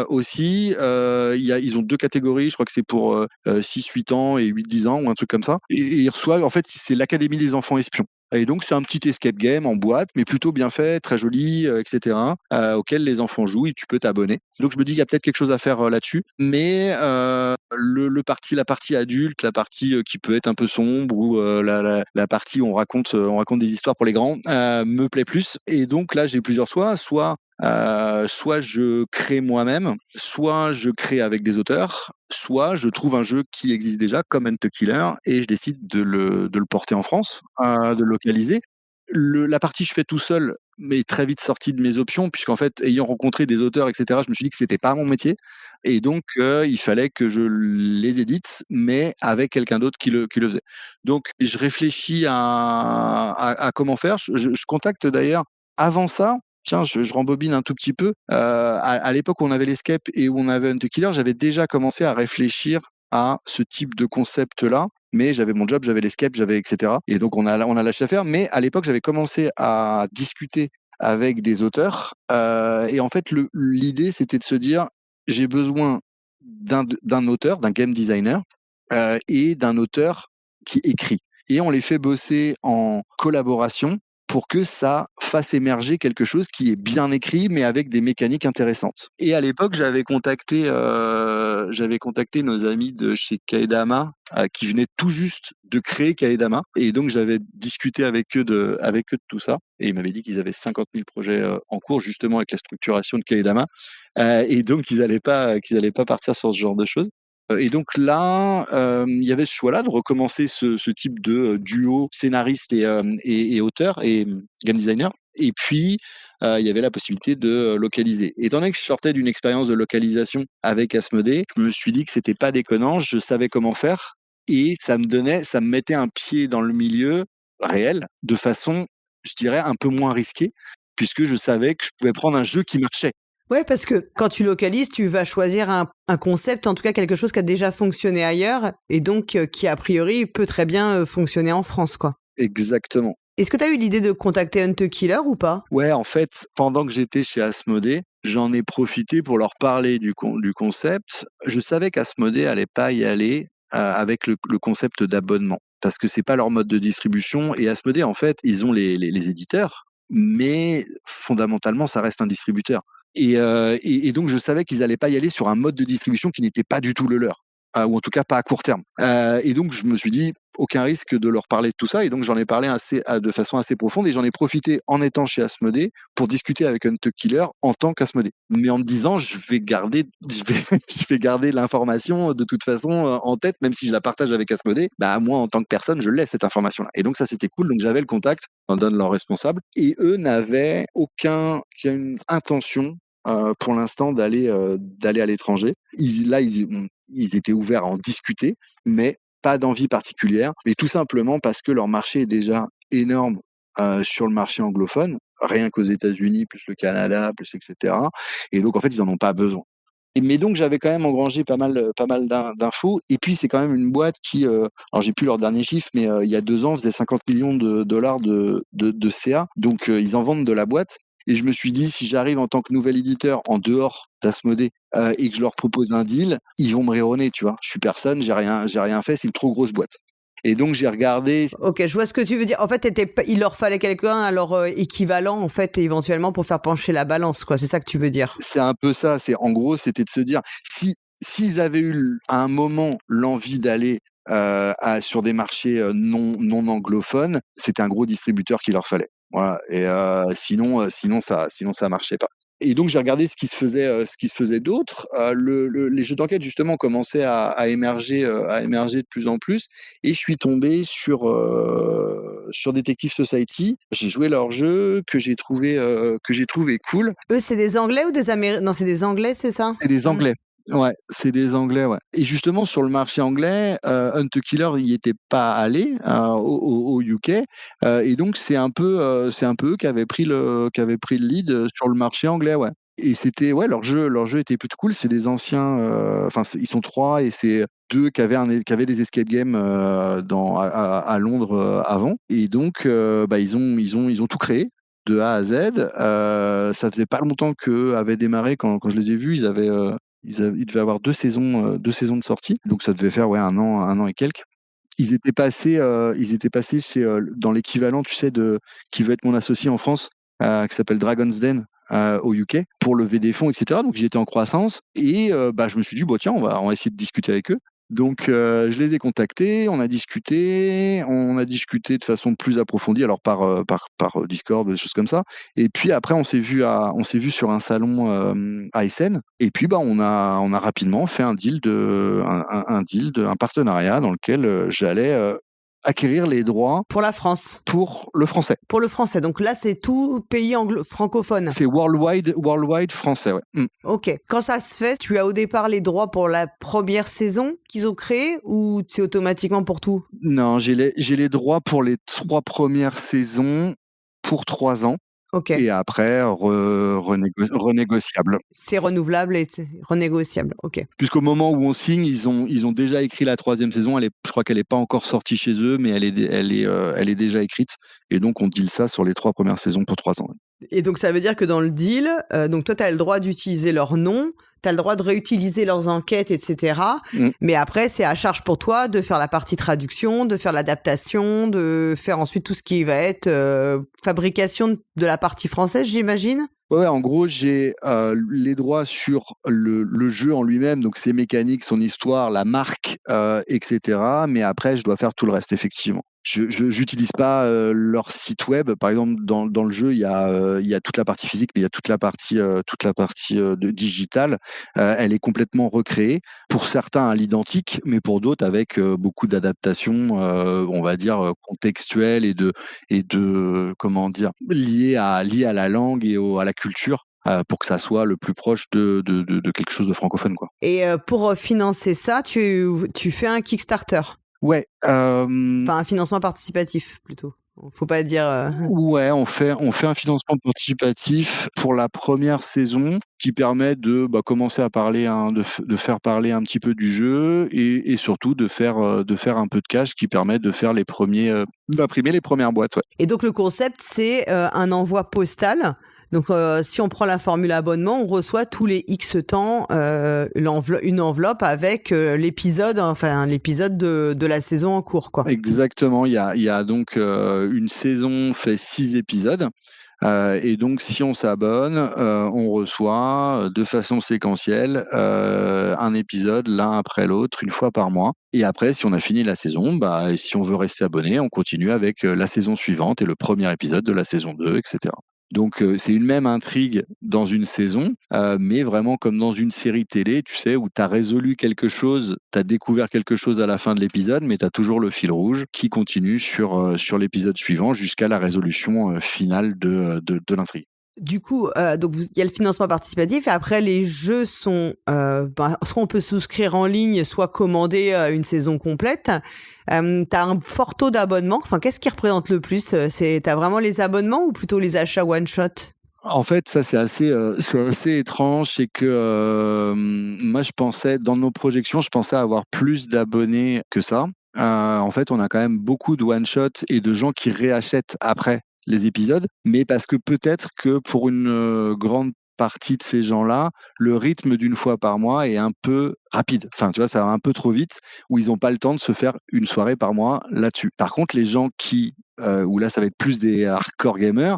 aussi, ils ont 2 catégories, je crois que c'est pour, 6-8 ans et 8-10 ans ou un truc comme ça et ils reçoivent en fait, c'est l'Académie des enfants espions et donc c'est un petit escape game en boîte, mais plutôt bien fait, très joli, et cetera, auquel les enfants jouent et tu peux t'abonner. Donc je me dis: «Il y a peut-être quelque chose à faire, là-dessus», mais la partie adulte, la partie, qui peut être un peu sombre ou la partie où on raconte des histoires pour les grands, me plaît plus et donc là, j'ai plusieurs choix. Soit je crée moi-même, soit je crée avec des auteurs, soit je trouve un jeu qui existe déjà comme Hunt Killer et je décide de le porter en France, de le localiser. La partie je fais tout seul m'est très vite sortie de mes options puisqu'en fait, ayant rencontré des auteurs et cetera, je me suis dit que c'était pas mon métier et donc il fallait que je les édite, mais avec quelqu'un d'autre qui le faisait. Donc je réfléchis à comment faire. Je contacte d'ailleurs avant ça, tiens, je rembobine un tout petit peu. À l'époque où on avait l'Escape et où on avait Hunt the Killer, j'avais déjà commencé à réfléchir à ce type de concept-là. Mais j'avais mon job, j'avais l'Escape, j'avais etc. Et donc on a lâché l'affaire. Mais à l'époque, j'avais commencé à discuter avec des auteurs. Et en fait, l'idée, c'était de se dire, j'ai besoin d'un auteur, d'un game designer et d'un auteur qui écrit. Et on les fait bosser en collaboration pour que ça fasse émerger quelque chose qui est bien écrit, mais avec des mécaniques intéressantes. Et à l'époque, j'avais contacté nos amis de chez Kaedama, qui venaient tout juste de créer Kaedama. Et donc, j'avais discuté avec eux de tout ça. Et ils m'avaient dit qu'ils avaient 50 000 projets en cours, justement, avec la structuration de Kaedama. Et donc, qu'ils allaient pas partir sur ce genre de choses. Et donc là, il y avait ce choix-là de recommencer ce type de duo scénariste et auteur et game designer. Et puis, il y avait la possibilité de localiser. Étant donné que je sortais d'une expérience de localisation avec Asmodée, je me suis dit que c'était pas déconnant, je savais comment faire et ça me mettait un pied dans le milieu réel de façon, je dirais, un peu moins risquée, puisque je savais que je pouvais prendre un jeu qui marchait. Ouais, parce que quand tu localises, tu vas choisir un concept, en tout cas quelque chose qui a déjà fonctionné ailleurs, et donc qui, a priori, peut très bien fonctionner en France, quoi. Exactement. Est-ce que tu as eu l'idée de contacter Hunt the Killer ou pas? Ouais, en fait, pendant que j'étais chez Asmodée, j'en ai profité pour leur parler du concept. Je savais qu'Asmodée allait pas y aller avec le concept d'abonnement, parce que c'est pas leur mode de distribution. Et Asmodée, en fait, ils ont les éditeurs, mais fondamentalement, ça reste un distributeur. Et donc, je savais qu'ils allaient pas y aller sur un mode de distribution qui n'était pas du tout le leur, ou en tout cas pas à court terme. Et donc, je me suis dit, aucun risque de leur parler de tout ça. Et donc, j'en ai parlé de façon assez profonde. Et j'en ai profité en étant chez Asmodée pour discuter avec Hunt the Killer en tant qu'Asmodée. Mais en me disant, je vais garder l'information de toute façon en tête, même si je la partage avec Asmodée. Bah, moi, en tant que personne, je laisse cette information-là. Et donc, ça, c'était cool. Donc, j'avais le contact d'un de leurs responsables. Et eux n'avaient aucune intention pour l'instant d'aller à l'étranger. Ils étaient ouverts à en discuter, mais pas d'envie particulière, mais tout simplement parce que leur marché est déjà énorme sur le marché anglophone, rien qu'aux États-Unis, plus le Canada, plus etc. Et donc en fait, ils en ont pas besoin. Mais donc j'avais quand même engrangé pas mal d'infos. Et puis c'est quand même une boîte qui, alors j'ai plus leur dernier chiffre, mais il y a 2 ans faisait 50 millions de dollars de CA. Donc ils en vendent de la boîte. Et je me suis dit, si j'arrive en tant que nouvel éditeur en dehors d'Asmodée et que je leur propose un deal, ils vont me raironner, tu vois. Je suis personne, j'ai rien fait, c'est une trop grosse boîte. Et donc j'ai regardé. Ok, je vois ce que tu veux dire. En fait, il leur fallait quelqu'un à leur équivalent, en fait, éventuellement pour faire pencher la balance, quoi. C'est ça que tu veux dire. C'est un peu ça. En gros, c'était de se dire, s'ils avaient eu à un moment l'envie d'aller sur des marchés non anglophones, c'était un gros distributeur qu'il leur fallait. Voilà. Et sinon ça marchait pas. Et donc j'ai regardé ce qui se faisait d'autre. Les jeux d'enquête justement commençaient à émerger de plus en plus. Et je suis tombé sur Detective Society. J'ai joué leur jeu que j'ai trouvé cool. Eux, c'est des Anglais ou des Américains? Non, c'est des Anglais, c'est ça? C'est des Anglais. Ouais, c'est des Anglais, ouais. Et justement, sur le marché anglais, Hunt the Killer n'y était pas allé au UK. Et donc, c'est un peu eux qui avaient pris le lead sur le marché anglais, ouais. Et c'était, ouais, leur jeu était plutôt cool. C'est des anciens, enfin, ils sont 3 et c'est 2 qui avaient des escape games à Londres avant. Et donc, bah, ils ont tout créé de A à Z. Ça faisait pas longtemps qu'eux avaient démarré quand je les ai vus. Ils devaient avoir 2 saisons de sortie, donc ça devait faire 1 an et quelques. Ils étaient passés chez dans l'équivalent, tu sais, de qui veut être mon associé en France, qui s'appelle Dragon's Den au UK, pour lever des fonds, etc. Donc j'étais en croissance et bah, je me suis dit, tiens, on va essayer de discuter avec eux. Donc je les ai contactés, on a discuté de façon plus approfondie, alors par Discord, des choses comme ça. Et puis après on s'est vu sur un salon à Essen. Et puis bah on a rapidement fait un partenariat dans lequel j'allais acquérir les droits pour la France. Pour le français. Pour le français. Donc là, c'est tout pays francophone. C'est worldwide français, ouais. Ok. Quand ça se fait, tu as au départ les droits pour la première saison qu'ils ont créée ou c'est automatiquement pour tout? Non, j'ai les droits pour les 3 premières saisons pour 3 ans. Ok. Et après, renégociable. C'est renouvelable et renégociable. Ok. Puisqu'au moment où on signe, ils ont déjà écrit la 3e saison. Je crois qu'elle n'est pas encore sortie chez eux, mais elle est déjà écrite. Et donc, on deal ça sur les 3 premières saisons pour 3 ans. Et donc, ça veut dire que dans le deal, donc toi, tu as le droit d'utiliser leur nom, tu as le droit de réutiliser leurs enquêtes, etc. Mais après, c'est à charge pour toi de faire la partie traduction, de faire l'adaptation, de faire ensuite tout ce qui va être fabrication de la partie française, j'imagine. Ouais, en gros, j'ai les droits sur le jeu en lui-même, donc ses mécaniques, son histoire, la marque, etc. Mais après, je dois faire tout le reste, effectivement. Je n'utilise pas leur site web. Par exemple, dans le jeu, il y a toute la partie physique, mais il y a toute la partie de digitale. Elle est complètement recréée. Pour certains, à l'identique, mais pour d'autres, avec beaucoup d'adaptations, on va dire, contextuelles et de comment dire, liées à la langue et à la culture. Pour que ça soit le plus proche de quelque chose de francophone, quoi. Et pour financer ça, tu fais un Kickstarter. Ouais. Enfin, un financement participatif, plutôt. Faut pas dire... Ouais, on fait un financement participatif pour la première saison qui permet de commencer à parler, de faire parler un petit peu du jeu et surtout de faire un peu de cash qui permet de faire d'imprimer les premières boîtes. Ouais. Et donc, le concept, c'est un envoi postal. Donc, si on prend la formule abonnement, on reçoit tous les X temps une enveloppe avec l'épisode de la saison en cours, quoi. Exactement. Il y a donc une saison fait 6 épisodes. Et donc, si on s'abonne, on reçoit de façon séquentielle un épisode l'un après l'autre, une fois par mois. Et après, si on a fini la saison, si on veut rester abonné, on continue avec la saison suivante et le premier épisode de la saison 2, etc. Donc, c'est une même intrigue dans une saison, mais vraiment comme dans une série télé, tu sais, où tu as résolu quelque chose, tu as découvert quelque chose à la fin de l'épisode, mais tu as toujours le fil rouge qui continue sur l'épisode suivant jusqu'à la résolution finale de l'intrigue. Du coup, donc il y a le financement participatif et après les jeux sont soit on peut souscrire en ligne, soit commander une saison complète. T'as un fort taux d'abonnement. Enfin, qu'est-ce qui représente le plus? T'as vraiment les abonnements ou plutôt les achats one shot? En fait, ça c'est assez étrange, c'est que moi je pensais dans nos projections, je pensais avoir plus d'abonnés que ça. En fait, on a quand même beaucoup de one shot et de gens qui réachètent après les épisodes, mais parce que peut-être que pour une grande partie de ces gens-là, le rythme d'une fois par mois est un peu rapide. Enfin, tu vois, ça va un peu trop vite, où ils n'ont pas le temps de se faire une soirée par mois là-dessus. Par contre, les gens où là, ça va être plus des hardcore gamers,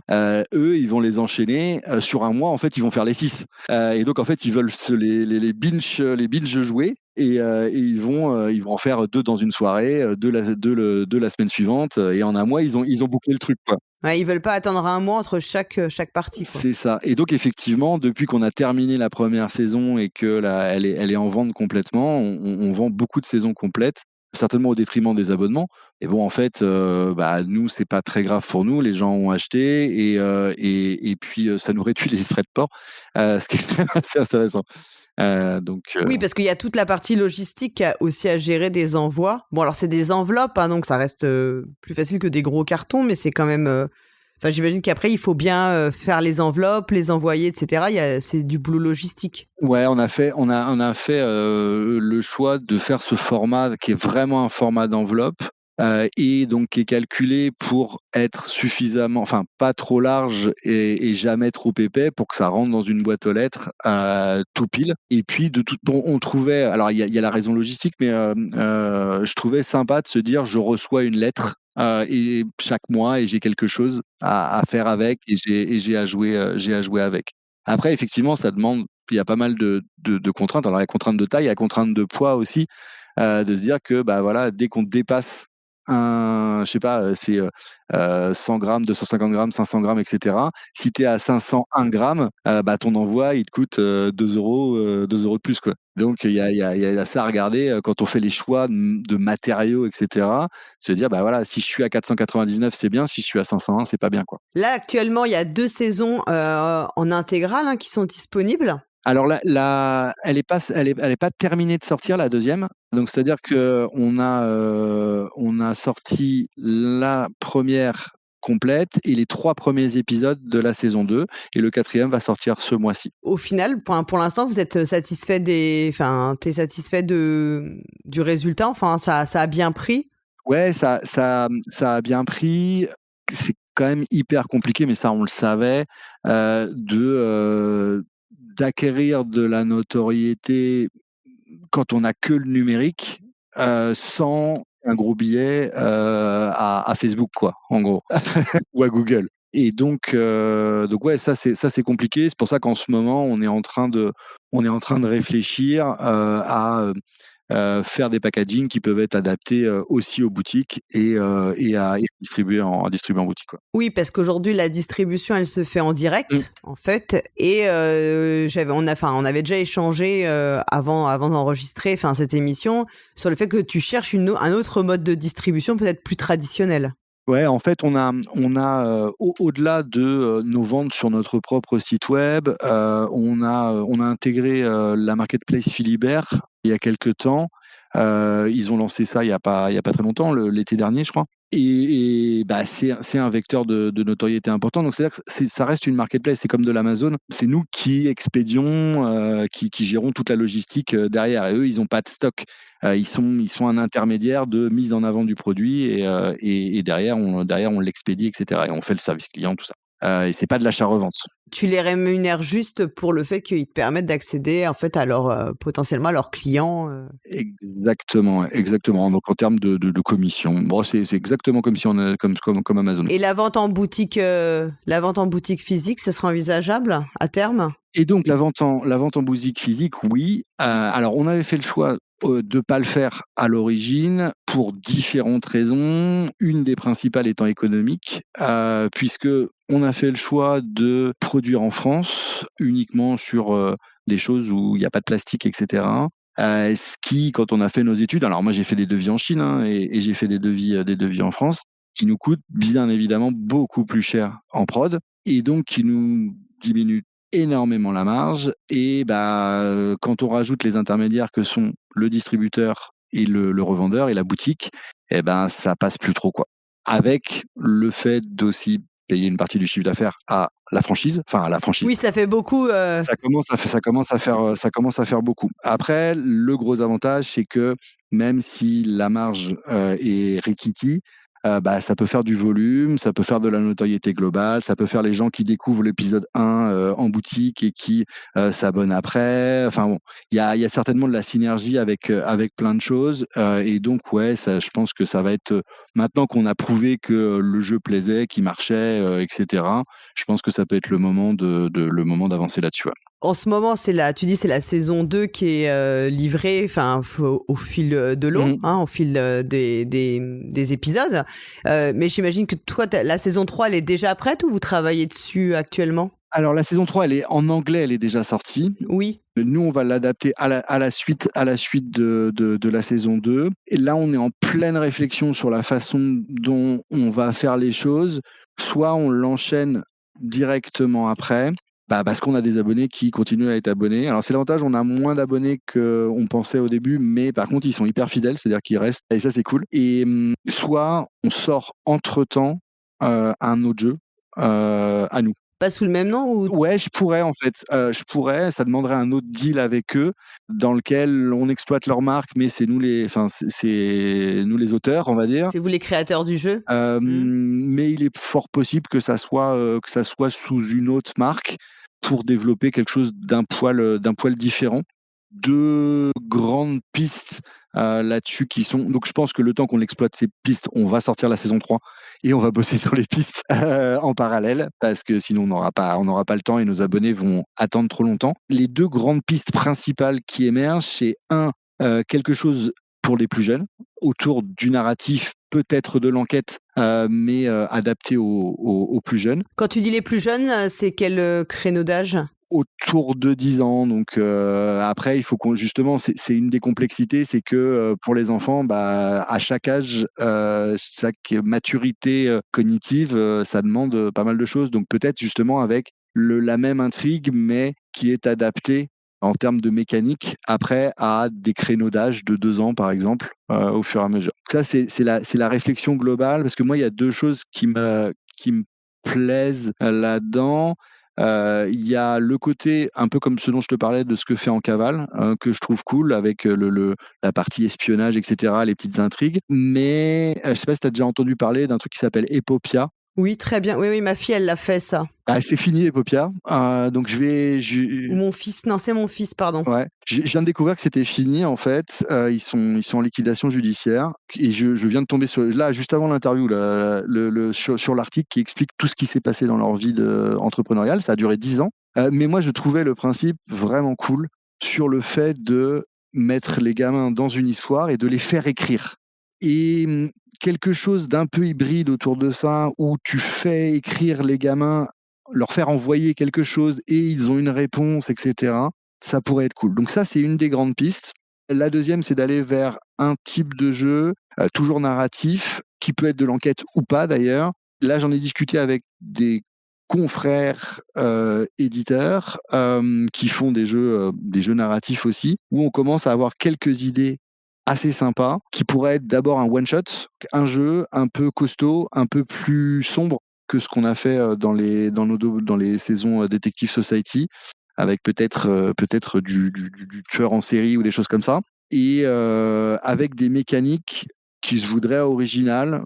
eux, ils vont les enchaîner sur un mois. En fait, ils vont faire les 6. Et donc, en fait, ils veulent les binge jouer. Et ils vont en faire 2 dans une soirée, 2 la semaine suivante. Et en un mois, ils ont bouclé le truc, quoi. Ouais, ils veulent pas attendre un mois entre chaque partie, quoi. C'est ça. Et donc, effectivement, depuis qu'on a terminé la première saison et que elle est en vente complètement, on vend beaucoup de saisons complètes, certainement au détriment des abonnements. Et bon, en fait, nous, c'est pas très grave pour nous. Les gens ont acheté et puis ça nous réduit les frais de port, ce qui est quand même assez intéressant. Oui, parce qu'il y a toute la partie logistique aussi à gérer des envois. Bon, alors c'est des enveloppes, hein, donc ça reste plus facile que des gros cartons, mais c'est quand même... Enfin, j'imagine qu'après, il faut bien faire les enveloppes, les envoyer, etc. C'est du boulot logistique. Ouais, on a fait le choix de faire ce format qui est vraiment un format d'enveloppe. Et donc qui est calculé pour être suffisamment, enfin pas trop large et jamais trop épais pour que ça rentre dans une boîte aux lettres tout pile. Et puis on trouvait, alors il y a la raison logistique, mais je trouvais sympa de se dire je reçois une lettre et chaque mois et j'ai quelque chose à faire avec et j'ai à jouer avec. Après effectivement ça demande, il y a pas mal de contraintes. Alors il y a contraintes de taille, il y a contraintes de poids aussi. De se dire que voilà, dès qu'on dépasse je sais pas, c'est 100 grammes, 250 grammes, 500 grammes, etc. Si tu es à 501 grammes, ton envoi, il te coûte 2 euros, 2 euros de plus, quoi. Donc, il y a ça à regarder quand on fait les choix de matériaux, etc. Se dire, voilà, si je suis à 499, c'est bien. Si je suis à 501, c'est pas bien, quoi. Là, actuellement, il y a 2 saisons en intégrale qui sont disponibles. Alors elle est pas terminée de sortir, la deuxième. Donc c'est-à-dire qu'on a sorti la première complète et les 3 premiers épisodes de la saison 2 et le 4e va sortir ce mois-ci. Au final, pour l'instant, vous êtes satisfait t'es satisfait du résultat? Enfin, ça a bien pris? Ouais, ça a bien pris. C'est quand même hyper compliqué, mais ça, on le savait, d'acquérir de la notoriété quand on a que le numérique, sans un gros billet, à Facebook, quoi, en gros, ou à Google. Et donc ouais, ça c'est compliqué. C'est pour ça qu'en ce moment, on est en train de réfléchir, à faire des packagings qui peuvent être adaptés, aussi aux boutiques et à distribuer en boutique, quoi. Oui, parce qu'aujourd'hui, la distribution, elle se fait en direct, en fait. Et on avait déjà échangé avant d'enregistrer cette émission sur le fait que tu cherches un autre mode de distribution peut-être plus traditionnel. Ouais, en fait, on a, au-delà de nos ventes sur notre propre site web, on a intégré la marketplace Philibert il y a quelque temps. Ils ont lancé ça il y a pas très longtemps, l'été dernier, je crois. Et bah, c'est un vecteur de notoriété important. Donc c'est-à-dire que ça reste une marketplace, c'est comme de l'Amazon. C'est nous qui expédions, qui gérons toute la logistique derrière. Et eux, ils n'ont pas de stock. Ils sont un intermédiaire de mise en avant du produit et derrière on l'expédie, etc. Et on fait le service client, tout ça. Et c'est pas de l'achat-revente. Tu les rémunères juste pour le fait qu'ils te permettent d'accéder en fait à potentiellement à leurs clients. Exactement, exactement. Donc en termes de commission, bon, c'est exactement comme si on a, comme Amazon. Et la vente en boutique physique, ce sera envisageable à terme? Et donc la vente en boutique physique, oui. Alors on avait fait le choix de pas le faire à l'origine pour différentes raisons. Une des principales étant économique, puisque on a fait le choix de produire en France uniquement sur des choses où il n'y a pas de plastique, etc. Ce qui, quand on a fait nos études, alors moi j'ai fait des devis en Chine, hein, et j'ai fait des devis en France, qui nous coûtent bien évidemment beaucoup plus cher en prod, et donc qui nous diminuent énormément la marge. Et quand on rajoute les intermédiaires que sont le distributeur et le revendeur et la boutique, ça passe plus trop, quoi. Avec le fait d'aussi payer une partie du chiffre d'affaires à la franchise, enfin à la franchise. Oui, ça fait beaucoup. Ça commence à faire beaucoup. Après, le gros avantage, c'est que même si la marge est rikiki, ça peut faire du volume, ça peut faire de la notoriété globale, ça peut faire les gens qui découvrent l'épisode 1 en boutique et qui s'abonnent après. Enfin bon, il y a certainement de la synergie avec plein de choses. Et donc, ouais, ça, je pense que ça va être, maintenant qu'on a prouvé que le jeu plaisait, qu'il marchait, etc., je pense que ça peut être le moment d'avancer là-dessus. Ouais. En ce moment, c'est la saison 2 qui est livrée au fil de l'eau, au fil des épisodes. Mais j'imagine que toi, la saison 3, elle est déjà prête ou vous travaillez dessus actuellement? Alors la saison 3, elle est en anglais, elle est déjà sortie. Oui. Nous, on va l'adapter à la suite de la saison 2. Et là, on est en pleine réflexion sur la façon dont on va faire les choses. Soit on l'enchaîne directement après, parce qu'on a des abonnés qui continuent à être abonnés. Alors c'est l'avantage, on a moins d'abonnés qu'on pensait au début, mais par contre ils sont hyper fidèles, c'est-à-dire qu'ils restent, et ça c'est cool. Et soit on sort entre-temps un autre jeu à nous. Pas sous le même nom ou... Ouais, je pourrais en fait. Ça demanderait un autre deal avec eux dans lequel on exploite leur marque, mais c'est nous c'est nous les auteurs, on va dire. C'est vous les créateurs du jeu. Mais il est fort possible que ça soit sous une autre marque pour développer quelque chose d'un poil différent. 2 grandes pistes là-dessus qui sont, donc je pense que le temps qu'on exploite ces pistes, on va sortir la saison 3 et on va bosser sur les pistes en parallèle, parce que sinon on n'aura pas le temps et nos abonnés vont attendre trop longtemps. Les 2 grandes pistes principales qui émergent, c'est quelque chose pour les plus jeunes, autour du narratif, peut-être de l'enquête, mais adapté aux plus jeunes. Quand tu dis les plus jeunes, c'est quel créneau d'âge? Autour de 10 ans. Donc après, il faut justement, c'est une des complexités, c'est que pour les enfants, à chaque âge, chaque maturité cognitive, ça demande pas mal de choses. Donc peut-être justement avec la même intrigue, mais qui est adaptée en termes de mécanique après à des créneaux d'âge de 2 ans, par exemple, au fur et à mesure. Ça, c'est la réflexion globale, parce que moi, il y a 2 choses qui qui me plaisent là-dedans. Il y a le côté un peu comme ce dont je te parlais de ce que fait En Cavale, que je trouve cool avec la partie espionnage, etc., les petites intrigues. Mais je sais pas si tu as déjà entendu parler d'un truc qui s'appelle Epopia. Oui, très bien. Oui, ma fille, elle l'a fait, ça. Ah, c'est fini, Epopia. Donc Ou mon fils. Non, c'est mon fils, pardon. Ouais, je viens de découvrir que c'était fini en fait. Ils sont en liquidation judiciaire et je viens de tomber là juste avant l'interview sur l'article qui explique tout ce qui s'est passé dans leur vie entrepreneuriale. Ça a duré 10 ans, mais moi je trouvais le principe vraiment cool sur le fait de mettre les gamins dans une histoire et de les faire écrire. Et quelque chose d'un peu hybride autour de ça où tu fais écrire les gamins, leur faire envoyer quelque chose et ils ont une réponse, etc. Ça pourrait être cool. Donc ça, c'est une des grandes pistes. La deuxième, c'est d'aller vers un type de jeu, toujours narratif, qui peut être de l'enquête ou pas d'ailleurs. Là, j'en ai discuté avec des confrères éditeurs qui font des jeux narratifs aussi, où on commence à avoir quelques idées assez sympas, qui pourraient être d'abord un one-shot, un jeu un peu costaud, un peu plus sombre que ce qu'on a fait dans les saisons Detective Society, avec peut-être du tueur en série ou des choses comme ça, et avec des mécaniques qui se voudraient originales,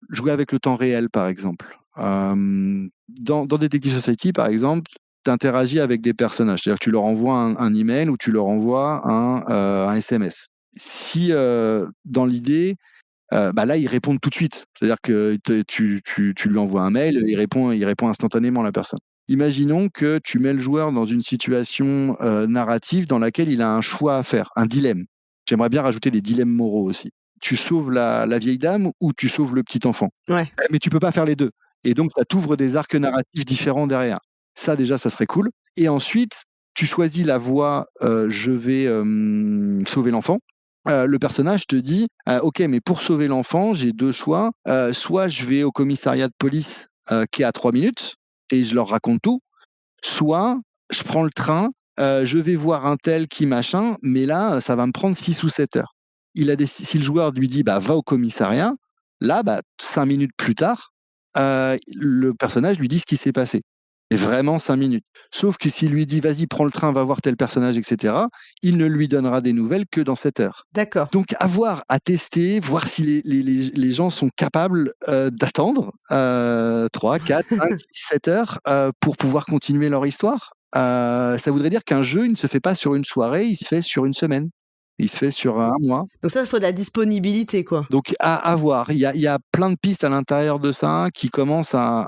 jouer avec le temps réel par exemple. Dans Detective Society par exemple, tu interagis avec des personnages, c'est-à-dire que tu leur envoies un email ou tu leur envoies un SMS. Si dans l'idée, là, ils répondent tout de suite. C'est-à-dire que tu lui envoies un mail, il répond instantanément, la personne. Imaginons que tu mets le joueur dans une situation narrative dans laquelle il a un choix à faire, un dilemme. J'aimerais bien rajouter des dilemmes moraux aussi. Tu sauves la vieille dame ou tu sauves le petit enfant. Ouais. Mais tu peux pas faire les deux. Et donc, ça t'ouvre des arcs narratifs différents derrière. Ça, déjà, ça serait cool. Et ensuite, tu choisis la voie je vais sauver l'enfant. Le personnage te dit ok, mais pour sauver l'enfant, j'ai deux choix. Soit je vais au commissariat de police qui est à 3 minutes et je leur raconte tout, soit je prends le train, je vais voir un tel qui machin, mais là, ça va me prendre 6 ou 7 heures. Si le joueur lui dit va au commissariat, là, 5 minutes plus tard, le personnage lui dit ce qui s'est passé. Et vraiment 5 minutes. Sauf que s'il lui dit vas-y, prends le train, va voir tel personnage, etc., il ne lui donnera des nouvelles que dans 7 heures. D'accord. Donc, à tester, voir si les gens sont capables d'attendre 3, 4, 5, 6, 7 heures pour pouvoir continuer leur histoire. Ça voudrait dire qu'un jeu, il ne se fait pas sur une soirée, il se fait sur une semaine. Il se fait sur un mois. Donc ça, il faut de la disponibilité, quoi. Donc à voir. Il y a plein de pistes à l'intérieur de ça qui commencent à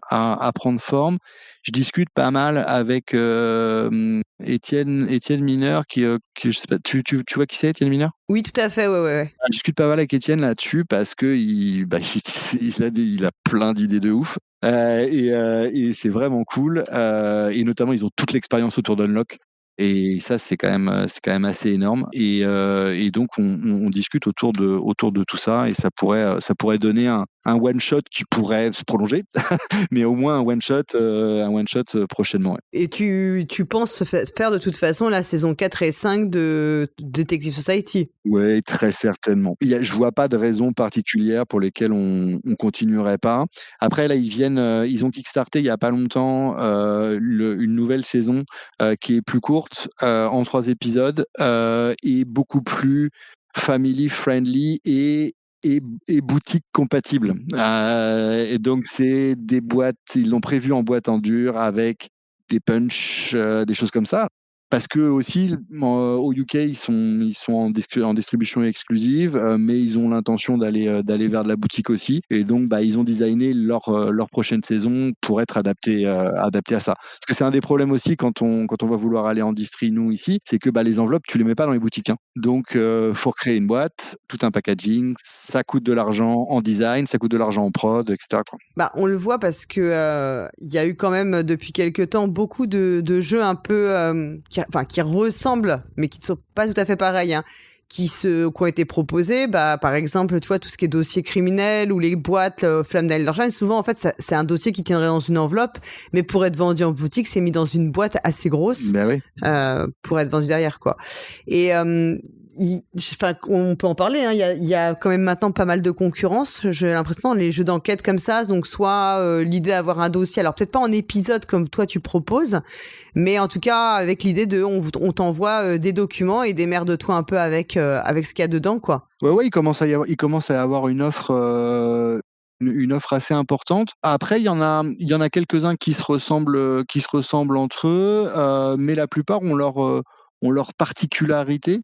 prendre forme. Je discute pas mal avec Étienne Mineur, qui je sais pas, tu vois qui c'est, Étienne Mineur? Oui, tout à fait, ouais. Je discute pas mal avec Étienne là-dessus parce que il a plein d'idées de ouf. Et c'est vraiment cool. Et notamment, ils ont toute l'expérience autour d'Unlock. Et ça, c'est quand même assez énorme. Et donc, on discute autour de tout ça, et ça pourrait donner un one shot qui pourrait se prolonger, mais au moins un one shot prochainement. Ouais. Et tu penses faire de toute façon la saison 4 et 5 de Detective Society? Ouais, très certainement. Je vois pas de raison particulière pour lesquelles on continuerait pas. Après, là, ils ont kickstarté il y a pas longtemps une nouvelle saison qui est plus courte, en 3 épisodes, et beaucoup plus family friendly et boutique compatible. Et donc, c'est des boîtes, ils l'ont prévu en boîte en dur avec des punchs, des choses comme ça. Parce que aussi, au UK, ils sont en distribution exclusive, mais ils ont l'intention d'aller vers de la boutique aussi. Et donc, ils ont designé leur prochaine saison pour être adapté à ça. Parce que c'est un des problèmes aussi quand on va vouloir aller en distri, nous, ici, c'est que les enveloppes, tu les mets pas dans les boutiques. Hein. Donc, faut créer une boîte, tout un packaging, ça coûte de l'argent en design, ça coûte de l'argent en prod, etc. quoi. On le voit parce que y a eu quand même depuis quelques temps beaucoup de jeux un peu qui ressemblent, mais qui ne sont pas tout à fait pareils, hein, qui ont été proposés. Par exemple, tu vois, tout ce qui est dossier criminel ou les boîtes Flamme d'Eldershine, souvent, en fait, c'est un dossier qui tiendrait dans une enveloppe, mais pour être vendu en boutique, c'est mis dans une boîte assez grosse Oui. pour être vendu derrière, quoi. Et enfin, on peut en parler, hein. Il y a quand même maintenant pas mal de concurrence. J'ai l'impression dans les jeux d'enquête comme ça, donc soit l'idée d'avoir un dossier, alors peut-être pas en épisode comme toi tu proposes, mais en tout cas avec l'idée de on t'envoie des documents et démerde-toi un peu avec ce qu'il y a dedans, quoi. Ouais, il commence à y avoir une offre assez importante. Après, il y en a quelques-uns qui se ressemblent entre eux, mais la plupart ont leur particularité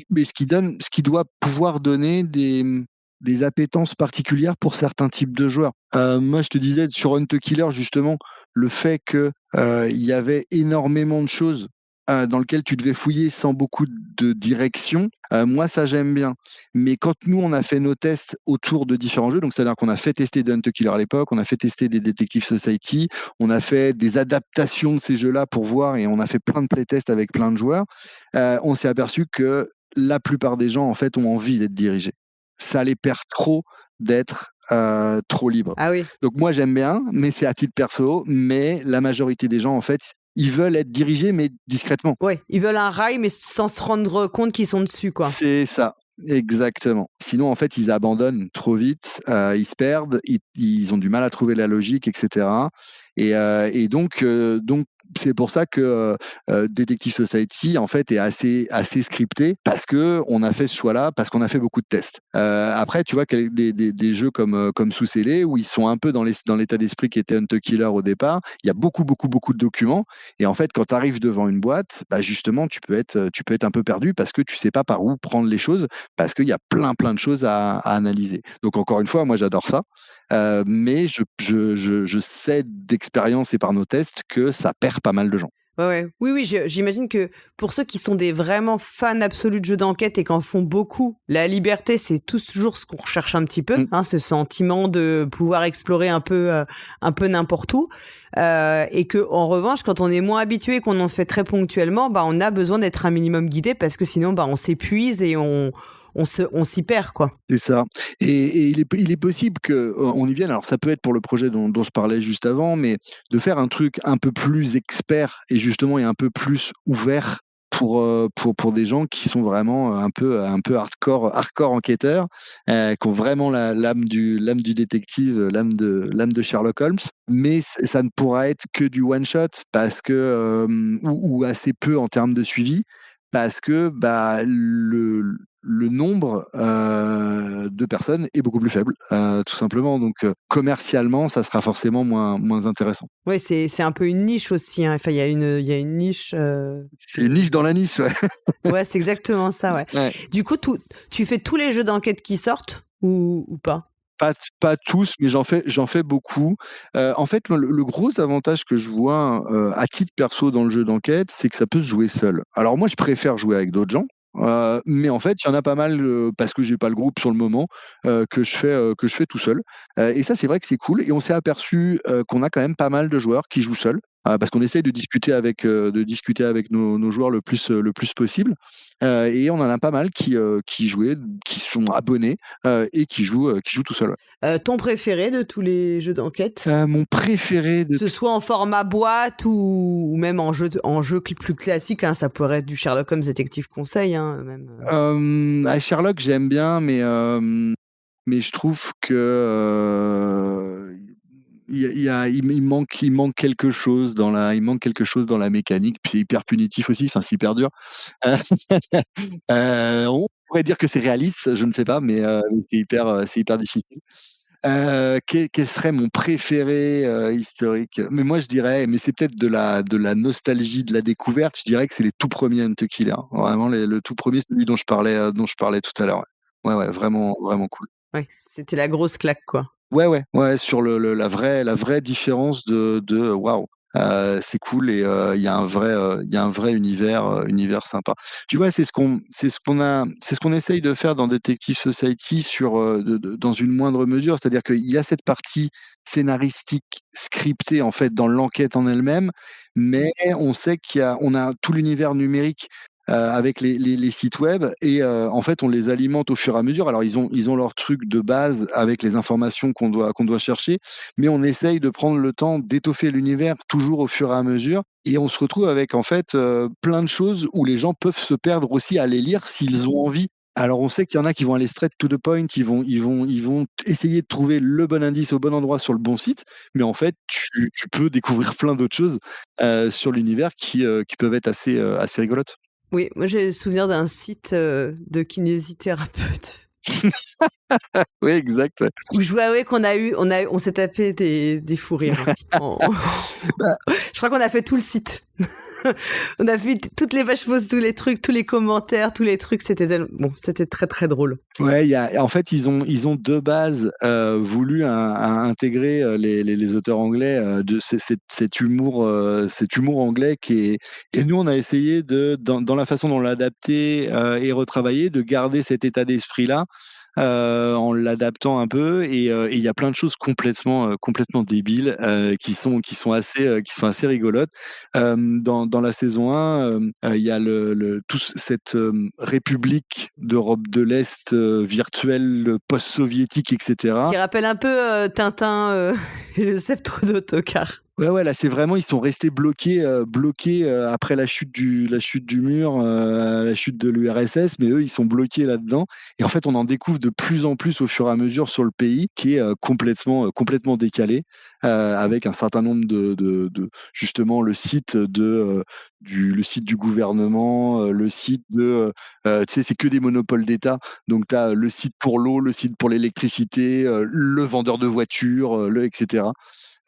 mais ce qui doit pouvoir donner des appétences particulières pour certains types de joueurs. Moi, je te disais sur Hunt the Killer, justement, le fait que, il y avait énormément de choses, dans lequel tu devais fouiller sans beaucoup de direction, moi ça j'aime bien. Mais quand nous on a fait nos tests autour de différents jeux, donc c'est-à-dire qu'on a fait tester des Hunt the Killer à l'époque, on a fait tester des Detective Society, on a fait des adaptations de ces jeux-là pour voir et on a fait plein de playtests avec plein de joueurs, on s'est aperçu que la plupart des gens en fait ont envie d'être dirigés. Ça les perd trop d'être trop libres. Ah oui. Donc moi j'aime bien, mais c'est à titre perso, mais la majorité des gens en fait ils veulent être dirigés, mais discrètement. Ouais, ils veulent un rail, mais sans se rendre compte qu'ils sont dessus, quoi. C'est ça, exactement. Sinon, en fait, ils abandonnent trop vite, ils se perdent, ils ont du mal à trouver la logique, et cetera. Et donc c'est pour ça que, Detective Society, en fait, est assez scripté parce qu'on a fait ce choix-là, parce qu'on a fait beaucoup de tests. Après, tu vois, des jeux comme Sous Scellé, où ils sont un peu dans l'état d'esprit qui était Hunt the Killer au départ, il y a beaucoup, beaucoup, beaucoup de documents. Et en fait, quand tu arrives devant une boîte, bah justement, tu peux être un peu perdu parce que tu sais pas par où prendre les choses, parce qu'il y a plein, plein de choses à analyser. Donc, encore une fois, moi, j'adore ça. Mais je sais d'expérience et par nos tests que ça perd pas mal de gens. Ouais. Oui, j'imagine que pour ceux qui sont des vraiment fans absolus de jeux d'enquête et qu'en font beaucoup, la liberté, c'est toujours ce qu'on recherche un petit peu, hein, ce sentiment de pouvoir explorer un peu n'importe où. Et que, en revanche, quand on est moins habitué, qu'on en fait très ponctuellement, bah, on a besoin d'être un minimum guidé parce que sinon, bah, on s'épuise et on s'y perd, quoi. C'est ça. Et il est possible qu'on y vienne. Alors, ça peut être pour le projet dont je parlais juste avant, mais de faire un truc un peu plus expert et justement et un peu plus ouvert pour des gens qui sont vraiment un peu hardcore enquêteurs, qui ont vraiment l'âme du détective, l'âme de Sherlock Holmes. Mais ça ne pourra être que du one shot parce que ou assez peu en termes de suivi, parce que bah le nombre de personnes est beaucoup plus faible, tout simplement. Donc commercialement, ça sera forcément moins intéressant. Ouais, c'est un peu une niche aussi, hein. Enfin, il y a une niche. C'est une niche dans la niche, ouais. Ouais, c'est exactement ça, ouais. Ouais. Du coup, tu fais tous les jeux d'enquête qui sortent ou pas? Pas tous, mais j'en fais beaucoup. En fait, le gros avantage que je vois, à titre perso dans le jeu d'enquête, c'est que ça peut se jouer seul. Alors moi, je préfère jouer avec d'autres gens, mais en fait, il y en a pas mal, parce que j'ai pas le groupe sur le moment, que je fais tout seul. Et ça, c'est vrai que c'est cool et on s'est aperçu, qu'on a quand même pas mal de joueurs qui jouent seuls, parce qu'on essaye de discuter avec nos joueurs le plus possible. Et on en a pas mal qui jouaient, qui sont abonnés, et qui jouent tout seuls, ouais. Ton préféré de tous les jeux d'enquête? Mon préféré de Que ce soit en format boîte ou même en jeu plus classique, hein, ça pourrait être du Sherlock Holmes Détective Conseil, hein, même. Sherlock, j'aime bien, mais je trouve que, il manque quelque chose dans la mécanique, puis c'est hyper punitif aussi, enfin, c'est hyper dur. On pourrait dire que c'est réaliste, je ne sais pas, mais c'est hyper difficile. Quel serait mon préféré, historique? Mais moi, je dirais, mais c'est peut-être de la nostalgie, de la découverte, je dirais que c'est les tout premiers Hunt the Killer. Vraiment le tout premier, celui dont je parlais tout à l'heure, ouais. Ouais, vraiment, vraiment cool. Ouais, c'était la grosse claque, quoi. Ouais, sur la vraie différence de waouh, c'est cool et il y a un vrai univers sympa. Tu vois, c'est ce qu'on essaye de faire dans Detective Society sur, dans une moindre mesure. C'est-à-dire qu'il y a cette partie scénaristique scriptée, en fait, dans l'enquête en elle-même, mais on sait on a tout l'univers numérique, avec les sites web et en fait, on les alimente au fur et à mesure. Alors ils ont leur truc de base avec les informations qu'on doit chercher, mais on essaye de prendre le temps d'étoffer l'univers toujours au fur et à mesure et on se retrouve avec en fait, plein de choses où les gens peuvent se perdre aussi à les lire s'ils ont envie. Alors on sait qu'il y en a qui vont aller straight to the point, ils vont essayer de trouver le bon indice au bon endroit sur le bon site, mais en fait tu peux découvrir plein d'autres choses, sur l'univers qui peuvent être assez rigolotes. Oui, moi j'ai le souvenir d'un site de kinésithérapeute Oui, exact. où je vois ouais, on s'est tapé des fous rires. Hein. Je crois qu'on a fait tout le site. On a vu toutes les vaches fausses, tous les trucs, tous les commentaires, tous les trucs. C'était très très drôle. Ouais, en fait, ils ont de base voulu intégrer les auteurs anglais de cet humour anglais et nous on a essayé dans la façon dont on l'a adapté et retravaillé de garder cet état d'esprit-là en l'adaptant un peu et il y a plein de choses complètement débiles qui sont assez rigolotes. Dans la saison 1, il y a cette république d'Europe de l'Est virtuelle, post-soviétique, etc. Qui rappelle un peu Tintin et le sceptre d'autocar. Ouais, là, c'est vraiment, ils sont restés bloqués après la chute du mur, la chute de l'URSS, mais eux, ils sont bloqués là-dedans. Et en fait, on en découvre de plus en plus au fur et à mesure sur le pays, qui est complètement décalé, avec un certain nombre justement, le site du gouvernement, le site tu sais, c'est que des monopoles d'État. Donc, tu as le site pour l'eau, le site pour l'électricité, le vendeur de voitures, etc.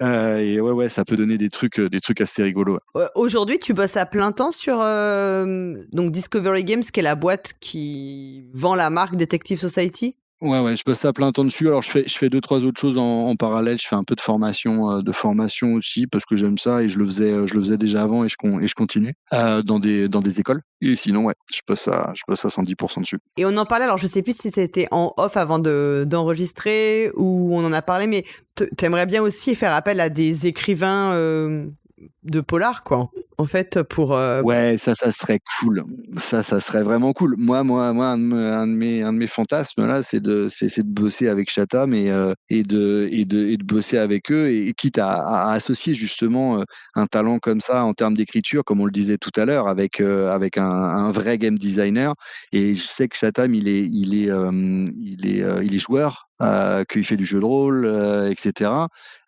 Et ouais, ça peut donner des trucs assez rigolos. Ouais. Aujourd'hui, tu bosses à plein temps sur donc Discovery Games, qui est la boîte qui vend la marque Detective Society. Ouais, je passe à plein temps dessus. Alors je fais 2-3 autres choses en parallèle. Je fais un peu de formation aussi parce que j'aime ça et je le faisais déjà avant et je continue dans des écoles. Et sinon, ouais, je passe à 110% dessus. Et on en parlait, alors je sais plus si c'était en off avant d'enregistrer ou on en a parlé, mais t'aimerais bien aussi faire appel à des écrivains de polar, quoi. En fait, pour Ouais, ça serait cool. Ça serait vraiment cool. Moi, un de mes fantasmes là, c'est de bosser avec Chatham et de bosser avec eux et quitte à associer justement un talent comme ça en termes d'écriture, comme on le disait tout à l'heure, avec un vrai game designer. Et je sais que Chatham, il est joueur, qu'il fait du jeu de rôle, etc.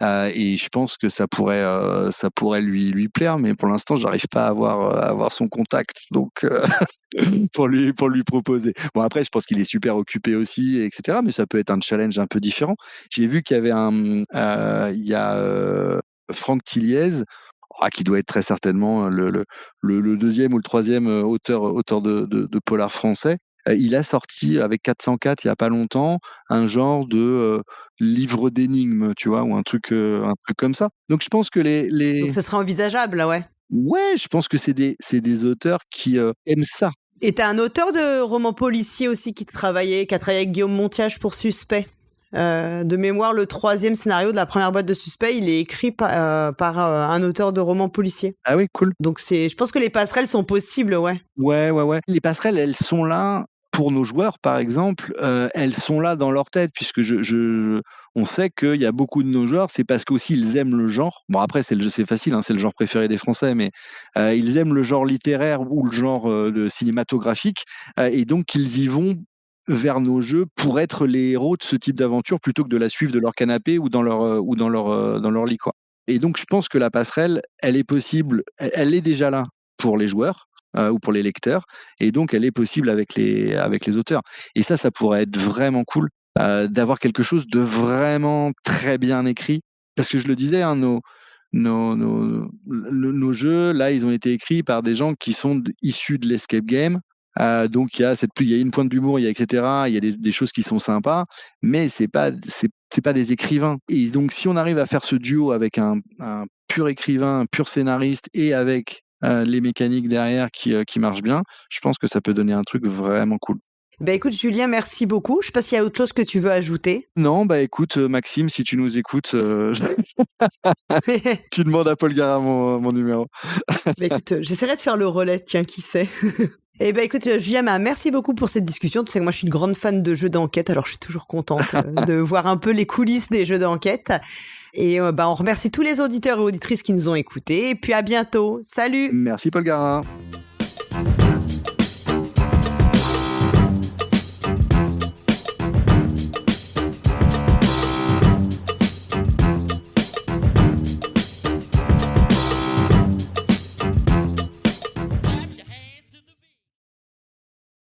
Et je pense que ça pourrait lui plaire, mais pour l'instant, j'arrive pas à avoir son contact, donc pour lui proposer. Bon, après, je pense qu'il est super occupé aussi, etc. Mais ça peut être un challenge un peu différent. J'ai vu qu'il y avait il y a Franck Tilliez, qui doit être très certainement le deuxième ou le troisième auteur de polar français. Il a sorti avec 404 il y a pas longtemps un genre de livre d'énigmes, tu vois, ou un truc comme ça. Donc je pense que donc ce serait envisageable, là, ouais. ouais, je pense que c'est des auteurs qui aiment ça. Et t'as un auteur de romans policiers aussi qui a travaillé avec Guillaume Montiage pour Suspect. De mémoire, le 3e scénario de la première boîte de Suspect, il est écrit par un auteur de romans policiers. Ah oui, cool. Donc je pense que les passerelles sont possibles, ouais. Ouais. Les passerelles, elles sont là pour nos joueurs, par exemple. Elles sont là dans leur tête, puisque on sait qu'il y a beaucoup de nos joueurs, c'est parce qu'aussi ils aiment le genre. Bon, après, c'est facile, hein, c'est le genre préféré des Français, mais ils aiment le genre littéraire ou le genre cinématographique, et donc ils y vont vers nos jeux pour être les héros de ce type d'aventure plutôt que de la suivre de leur canapé ou dans leur lit, quoi. Et donc je pense que la passerelle, elle est possible, elle est déjà là pour les joueurs ou pour les lecteurs, et donc elle est possible avec les auteurs. Et ça pourrait être vraiment cool d'avoir quelque chose de vraiment très bien écrit. Parce que je le disais, hein, nos jeux, là, ils ont été écrits par des gens qui sont issus de l'escape game. Donc il y a une pointe d'humour, etc. Il y a des choses qui sont sympas, mais c'est pas des écrivains. Et donc si on arrive à faire ce duo avec un pur écrivain, un pur scénariste et avec les mécaniques derrière qui marchent bien, je pense que ça peut donner un truc vraiment cool. Ben écoute Julien, merci beaucoup. Je sais pas s'il y a autre chose que tu veux ajouter. Non, écoute Maxime, si tu nous écoutes, tu demandes à Paul Gara mon numéro. Écoute, j'essaierai de faire le relais, tiens, qui sait. Eh ben écoute, Julien, merci beaucoup pour cette discussion. Tu sais que moi je suis une grande fan de jeux d'enquête, alors je suis toujours contente de voir un peu les coulisses des jeux d'enquête. Et on remercie tous les auditeurs et auditrices qui nous ont écoutés. Et puis à bientôt. Salut. Merci Paul Gara.